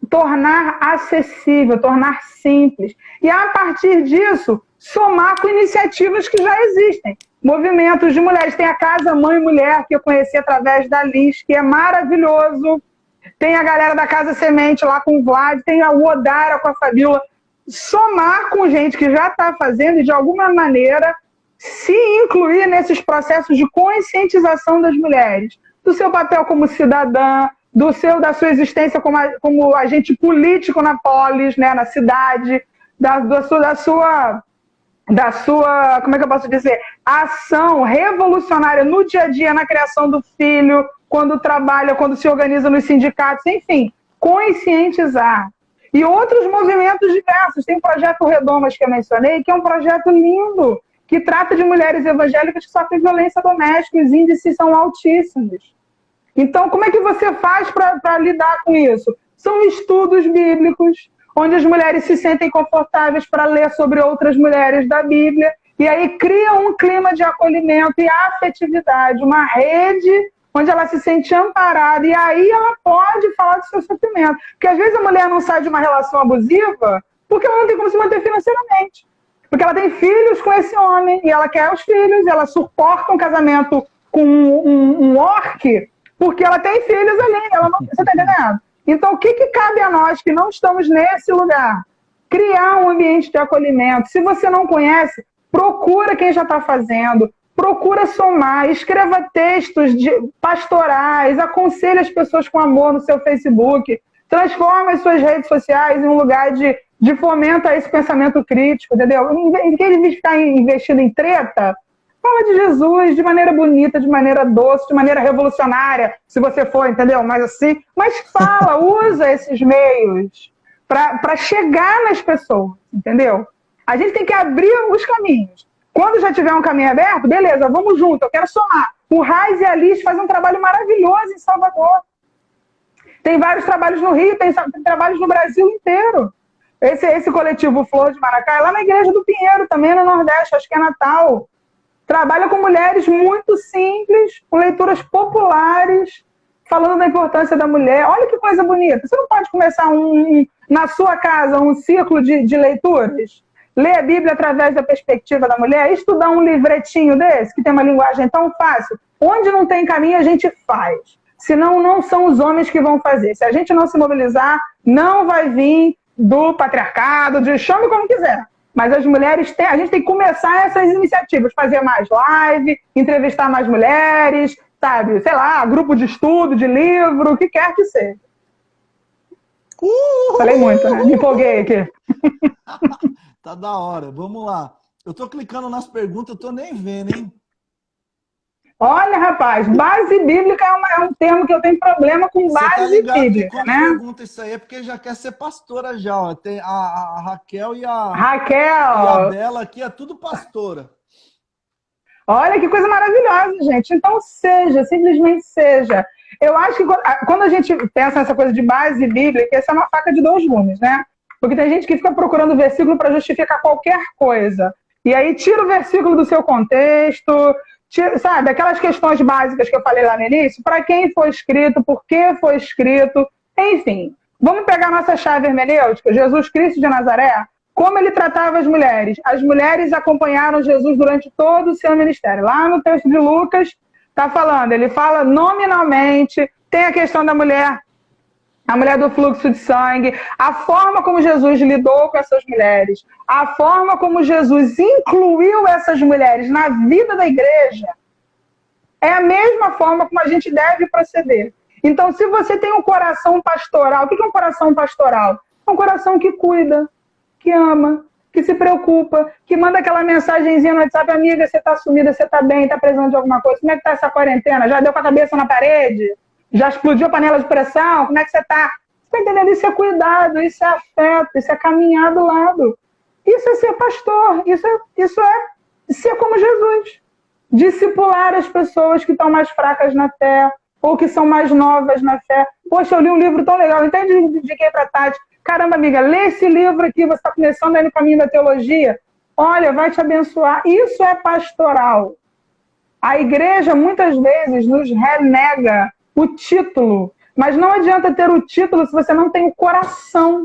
Tornar acessível, tornar simples. E a partir disso, somar com iniciativas que já existem. Movimentos de mulheres. Tem a Casa Mãe Mulher, que eu conheci através da Liz, que é maravilhoso. Tem a galera da Casa Semente lá com o Vlad, tem a Odara com a Fabiola. Somar com gente que já está fazendo e, de alguma maneira, se incluir nesses processos de conscientização das mulheres. Do seu papel como cidadã, da sua existência como agente político na polis, né, na cidade, da sua, como é que eu posso dizer, ação revolucionária no dia a dia, na criação do filho, quando trabalha, quando se organiza nos sindicatos, enfim, conscientizar. E outros movimentos diversos. Tem o Projeto Redomas que eu mencionei, que é um projeto lindo, que trata de mulheres evangélicas que sofrem violência doméstica, os índices são altíssimos. Então, como é que você faz para lidar com isso? São estudos bíblicos, onde as mulheres se sentem confortáveis para ler sobre outras mulheres da Bíblia, e aí cria um clima de acolhimento e afetividade, uma rede onde ela se sente amparada, e aí ela pode falar do seu sofrimento. Porque às vezes a mulher não sai de uma relação abusiva porque ela não tem como se manter financeiramente. Porque ela tem filhos com esse homem, e ela quer os filhos, ela suporta um casamento com um orc, porque ela tem filhos ali, ela não, você está entendendo? Então, o que cabe a nós que não estamos nesse lugar? Criar um ambiente de acolhimento. Se você não conhece, procura quem já está fazendo, procura somar, escreva textos pastorais, aconselhe as pessoas com amor no seu Facebook, transforma as suas redes sociais em um lugar de fomento a esse pensamento crítico, entendeu? Em vez de ficar investindo em treta, fala de Jesus de maneira bonita, de maneira doce, de maneira revolucionária, se você for, entendeu? Mas assim, mas fala, usa esses meios para chegar nas pessoas, entendeu? A gente tem que abrir os caminhos. Quando já tiver um caminho aberto, beleza, vamos junto, eu quero somar. O Raiz e a Liz fazem um trabalho maravilhoso em Salvador. Tem vários trabalhos no Rio, tem trabalhos no Brasil inteiro. Esse coletivo Flor de Maracá é lá na Igreja do Pinheiro, também no Nordeste, acho que é Natal. Trabalha com mulheres muito simples, com leituras populares, falando da importância da mulher. Olha que coisa bonita. Você não pode começar na sua casa um ciclo de leituras? Ler a Bíblia através da perspectiva da mulher? Estudar um livretinho desse, que tem uma linguagem tão fácil? Onde não tem caminho, a gente faz. Senão, não são os homens que vão fazer. Se a gente não se mobilizar, não vai vir do patriarcado, chame como quiser. Mas as mulheres a gente tem que começar essas iniciativas, fazer mais live, entrevistar mais mulheres, sabe? Sei lá, grupo de estudo, de livro, o que quer que seja. Falei muito, né? Me empolguei aqui. Tá da hora, vamos lá. Eu tô clicando nas perguntas, eu tô nem vendo, hein? Olha, rapaz, base bíblica é um termo que eu tenho problema com base bíblica, né? Pergunta isso aí é porque já quer ser pastora já, ó. Tem a Raquel e a Bela aqui, é tudo pastora. Olha que coisa maravilhosa, gente. Então seja, simplesmente seja. Eu acho que quando a gente pensa nessa coisa de base bíblica, essa é uma faca de dois gumes, né? Porque tem gente que fica procurando versículo para justificar qualquer coisa. E aí tira o versículo do seu contexto, Sabe, aquelas questões básicas que eu falei lá no início, para quem foi escrito, por que foi escrito, enfim. Vamos pegar nossa chave hermenêutica, Jesus Cristo de Nazaré, como ele tratava as mulheres. As mulheres acompanharam Jesus durante todo o seu ministério. Lá no texto de Lucas, está falando, ele fala nominalmente, tem a questão da mulher, a mulher do fluxo de sangue, a forma como Jesus lidou com essas mulheres, a forma como Jesus incluiu essas mulheres na vida da igreja, é a mesma forma como a gente deve proceder. Então, se você tem um coração pastoral, o que é um coração pastoral? É um coração que cuida, que ama, que se preocupa, que manda aquela mensagenzinha no WhatsApp, amiga, você está sumida, você está bem, está precisando de alguma coisa, como é que está essa quarentena? Já deu com a cabeça na parede? Já explodiu a panela de pressão? Como é que você está? Você está entendendo? Isso é cuidado, isso é afeto, isso é caminhar do lado. Isso é ser pastor, isso é ser como Jesus. Discipular as pessoas que estão mais fracas na fé, ou que são mais novas na fé. Poxa, eu li um livro tão legal, então eu indiquei para a Tati. Caramba, amiga, lê esse livro aqui, você está começando aí no caminho da teologia. Olha, vai te abençoar. Isso é pastoral. A igreja, muitas vezes, nos renega o título, mas não adianta ter o título se você não tem o coração.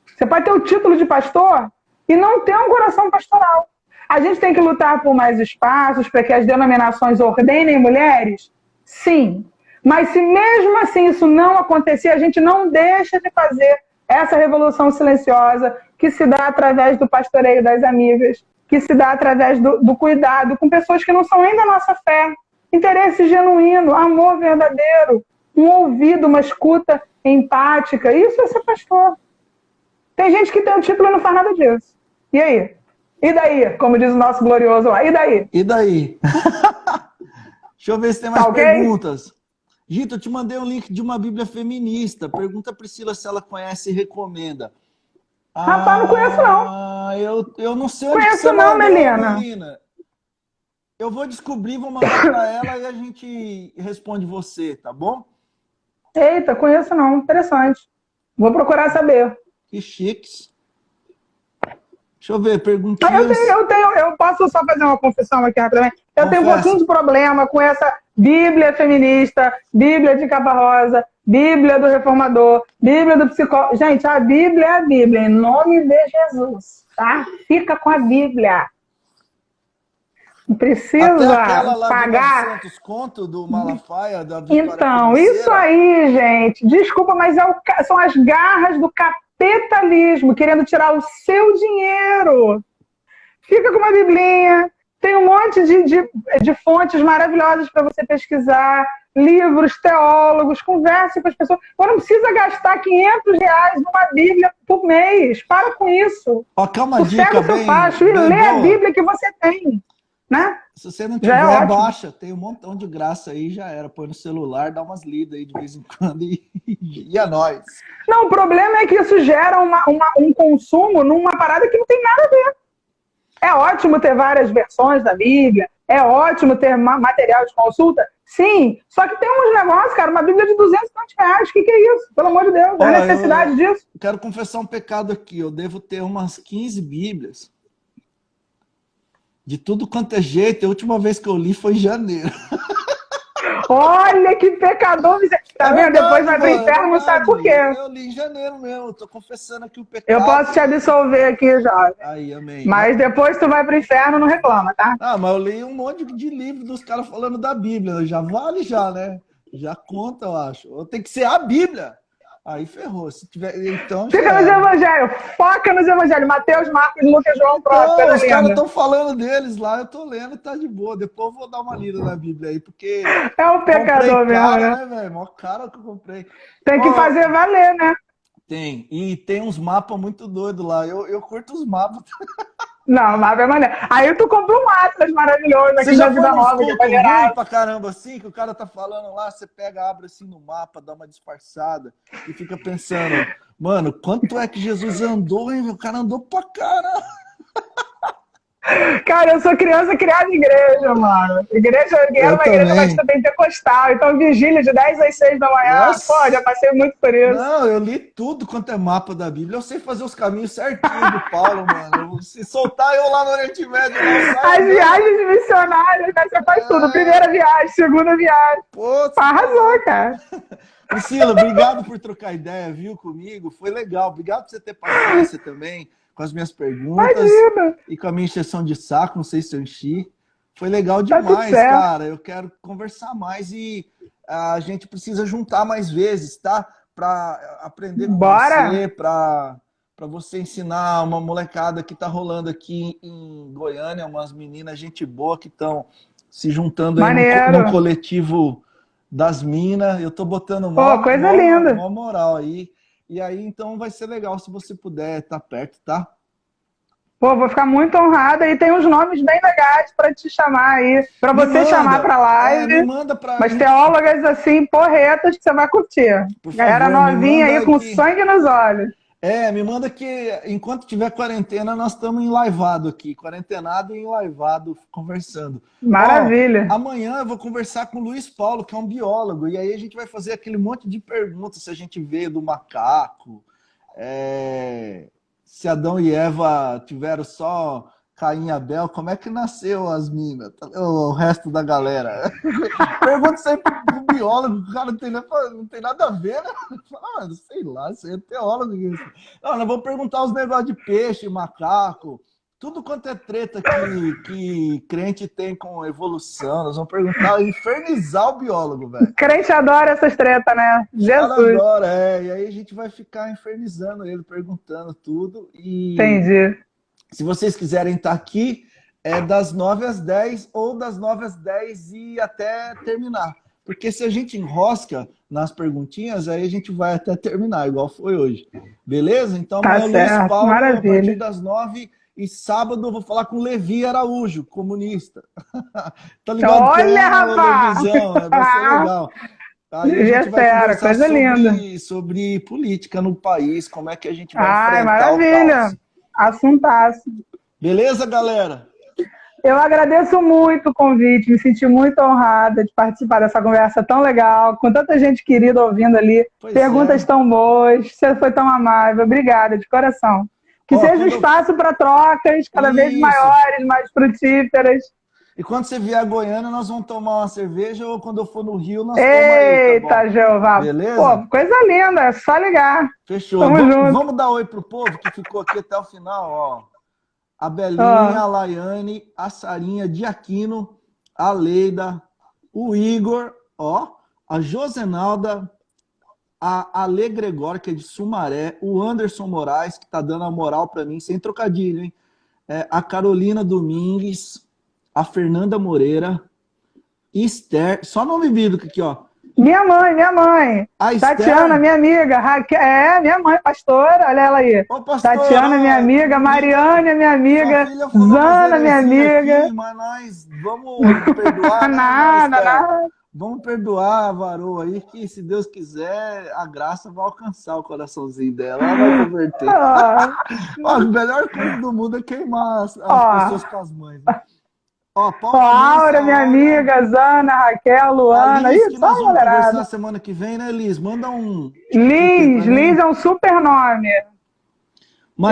Você pode ter o título de pastor e não ter um coração pastoral. A gente tem que lutar por mais espaços para que as denominações ordenem mulheres? Sim. Mas se mesmo assim isso não acontecer, a gente não deixa de fazer essa revolução silenciosa que se dá através do pastoreio das amigas, que se dá através do cuidado com pessoas que não são nem da nossa fé. Interesse genuíno, amor verdadeiro, um ouvido, uma escuta empática. Isso é ser pastor. Tem gente que tem o título e não faz nada disso. E aí? E daí? Como diz o nosso glorioso lá. E daí? E daí? Deixa eu ver se tem mais perguntas. Gito, eu te mandei um link de uma Bíblia feminista. Pergunta a Priscila se ela conhece e recomenda. Rapaz, não conheço não. Eu não sei onde conheço você não, mandou, Melina. Eu vou descobrir, vou mandar para ela e a gente responde você, tá bom? Eita, conheço não. Interessante. Vou procurar saber. Que chiques. Deixa eu ver, perguntinhas. Eu posso só fazer uma confissão aqui rapidamente? Eu tenho um pouquinho de problema com essa Bíblia feminista, Bíblia de capa rosa, Bíblia do reformador, Bíblia do psicólogo. Gente, a Bíblia é a Bíblia, em nome de Jesus, tá? Fica com a Bíblia. Não precisa pagar. 900 conto do Malafaia, da Vitória Então, Financeira. isso aí, gente, desculpa, mas são as garras do capitalismo querendo tirar o seu dinheiro. Fica com uma biblinha, tem um monte de fontes maravilhosas para você pesquisar, livros, teólogos, converse com as pessoas. Você não precisa gastar R$500 numa Bíblia por mês. Para com isso. Ó, calma, dica pega o seu facho e lê a Bíblia que você tem. Né? Se você não tiver, baixa. Tem um montão de graça aí, já era. Põe no celular, dá umas lidas aí de vez em quando e é nóis. Não, o problema é que isso gera um consumo numa parada que não tem nada a ver. É ótimo ter várias versões da Bíblia, é ótimo ter material de consulta, sim, só que tem uns negócios, cara, uma Bíblia de R$200, o que é isso? Pelo amor de Deus, não é necessidade disso. Quero confessar um pecado aqui, eu devo ter umas 15 Bíblias. De tudo quanto é jeito, a última vez que eu li foi em janeiro. Olha que pecador! Tá vendo? Depois vai pro inferno, não sabe por quê. Eu li em janeiro mesmo, tô confessando aqui o pecado. Eu posso te absolver aqui já. Aí, amém. Mas depois tu vai pro inferno, não reclama, tá? Ah, mas eu li um monte de livro dos caras falando da Bíblia. Já vale já, né? Já conta, eu acho. Tem que ser a Bíblia. Aí ferrou. Se tiver, então fica nos evangelhos, foca nos evangelhos. Mateus, Marcos, Lucas, João, Então, os caras estão falando deles lá, eu tô lendo e tá de boa. Depois eu vou dar uma lida na Bíblia aí, porque... É um pecador mesmo, né, velho? Mó cara que eu comprei. Tem que fazer valer, né? Tem. E tem uns mapas muito doidos lá. Eu curto os mapas. Não, mapa é maneiro. Aí tu comprou um Atlas maravilhoso aqui da Vida Nova. Você já foi pra caramba assim, que o cara tá falando lá, você pega, abre assim no mapa, dá uma disfarçada e fica pensando, mano, quanto é que Jesus andou, hein? O cara andou pra caramba. Cara, eu sou criança criada em igreja, mano. Igreja, era uma igreja bastante pentecostal. Então, vigília de 10 às 6 da manhã. Nossa. Pô, já passei muito por isso. Não, eu li tudo quanto é mapa da Bíblia. Eu sei fazer os caminhos certinho do Paulo, mano. Se soltar eu lá no Oriente Médio... As viagens missionárias, né? Você fez tudo. Primeira viagem, segunda viagem. Pô, Arrasou, cara. Priscila, obrigado por trocar ideia, viu, comigo. Foi legal. Obrigado por você ter paciência também com as minhas perguntas. Imagina. E com a minha encheção de saco. Não sei se eu enchi. Foi legal Tá tudo demais, certo. cara. Eu quero conversar mais e a gente precisa juntar mais vezes, tá? Para aprender com Bora. você, para você ensinar uma molecada que tá rolando aqui em Goiânia, umas meninas, gente boa, que estão se juntando aí no coletivo das minas. Eu tô botando coisa linda. mó moral aí. E aí, então, vai ser legal se você puder estar perto, tá? Pô, vou ficar muito honrada e tem uns nomes bem legais para te chamar aí, para você chamar para live. Me manda pra mas teólogas assim, porretas, que você vai curtir. Por Galera favor, novinha aí com sangue nos olhos. Me manda que enquanto tiver quarentena, nós estamos enlaivado aqui, quarentenado e enlaivado, conversando. Maravilha. Amanhã eu vou conversar com o Luiz Paulo, que é um biólogo, e aí a gente vai fazer aquele monte de perguntas, se a gente veio do macaco, se Adão e Eva tiveram só Caim e Abel, como é que nasceu as minas, o resto da galera? Pergunta sempre pro biólogo, o cara não tem nada a ver, né? Fala, sei lá, isso aí é teólogo. Isso. Não, nós vamos perguntar os negócios de peixe, macaco, tudo quanto é treta que crente tem com evolução. Nós vamos perguntar, infernizar o biólogo, velho. Crente adora essas tretas, né? Jesus. Adora, e aí a gente vai ficar infernizando ele, perguntando tudo. E entendi. Se vocês quiserem estar aqui, é das 9 às 10 ou das 9 às 10 e até terminar. Porque se a gente enrosca nas perguntinhas, aí a gente vai até terminar, igual foi hoje. Beleza? Então, amanhã Luiz Paulo, maravilha. A partir das 9 e sábado eu vou falar com o Levi Araújo, comunista. Tá ligado? Olha, rapaz! Televisão, vai ser legal. Aí a gente vai conversar sobre política no país, como é que a gente vai enfrentar maravilha. o caos. Assuntaço. Beleza, galera? Eu agradeço muito o convite, me senti muito honrada de participar dessa conversa tão legal, com tanta gente querida ouvindo ali, perguntas tão boas, você foi tão amável, obrigada, de coração. Que seja um espaço para trocas cada vez maiores, mais frutíferas. E quando você vier a Goiânia, nós vamos tomar uma cerveja, ou quando eu for no Rio, nós tomamos aí, tá bom? Jeová. Beleza? Pô, coisa linda, é só ligar. Fechou. Vamos dar oi pro povo que ficou aqui até o final, ó. A Belinha, a Laiane, a Sarinha, Diaquino, a Leida, o Igor, ó, a Josenalda, a Ale Gregório, que é de Sumaré, o Anderson Moraes, que tá dando a moral para mim, sem trocadilho, hein? A Carolina Domingues, a Fernanda Moreira, Esther, só nome bíblico aqui, ó. Minha mãe. A Tatiana, minha amiga. Raquel, minha mãe, pastora, olha ela aí. Ô, pastora, Tatiana, minha amiga. Mariane, minha amiga. Zana, minha amiga. Aqui, mas nós vamos perdoar. Nada. Vamos perdoar a varoa aí, que se Deus quiser, a graça vai alcançar o coraçãozinho dela. Ela vai converter. A melhor coisa do mundo é queimar as pessoas com as mães. Né? Aura, minha amiga, Zana, Raquel, Luana. Isso, nós vamos conversar semana que vem, né, Liz? Manda um... Liz é um super nome.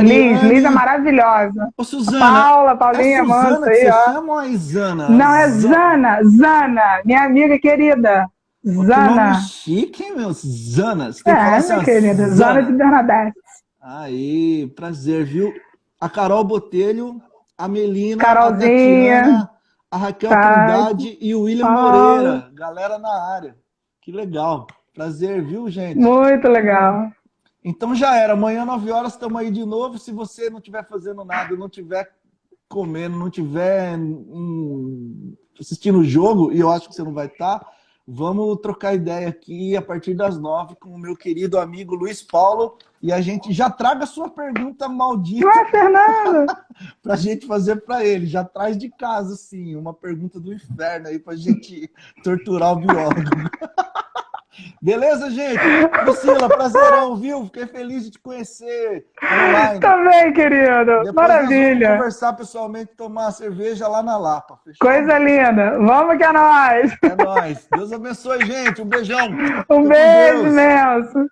Liz é maravilhosa. Ô, Suzana. Paulinha, Manso aí, ó. Você chama ou é Zana? Não, é Zana, minha amiga querida. Zana. Que chique, hein, meu? Zana. Você tem que falar assim, minha querida. Zana de Bernadette. Aí, prazer, viu? A Carol Botelho, a Melina, Carolzinha, a Tatiana, a Raquel Trindade e o William Moreira. Galera na área. Que legal. Prazer, viu, gente? Muito legal. Então já era. Amanhã, 9 horas, estamos aí de novo. Se você não estiver fazendo nada, não estiver comendo, não estiver assistindo o jogo, e eu acho que você não vai estar, vamos trocar ideia aqui a partir das 9 com o meu querido amigo Luiz Paulo. E a gente já traga a sua pergunta maldita. Fernando! Pra gente fazer para ele. Já traz de casa, sim, uma pergunta do inferno aí pra gente torturar o biólogo. Beleza, gente? Priscila, prazerão, viu? Fiquei feliz de te conhecer online. Também, querido. Depois maravilha. Vamos conversar pessoalmente, tomar uma cerveja lá na Lapa. Fechou? Coisa linda. Vamos que é nóis. É nóis. Deus abençoe, gente. Um beijão. Um beijo imenso.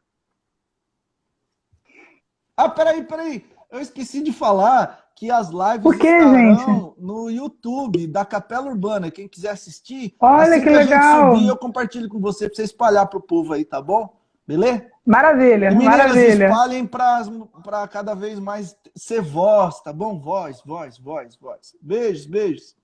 Ah, peraí. Eu esqueci de falar que as lives Por quê, estarão no YouTube da Capela Urbana. Quem quiser assistir, Olha assim que que a gente legal. subir, eu compartilho com você para você espalhar pro povo aí, tá bom? Beleza? Maravilha, E meninas, maravilha. espalhem para cada vez mais ser voz, tá bom? Voz, voz, voz, voz. Beijos, beijos.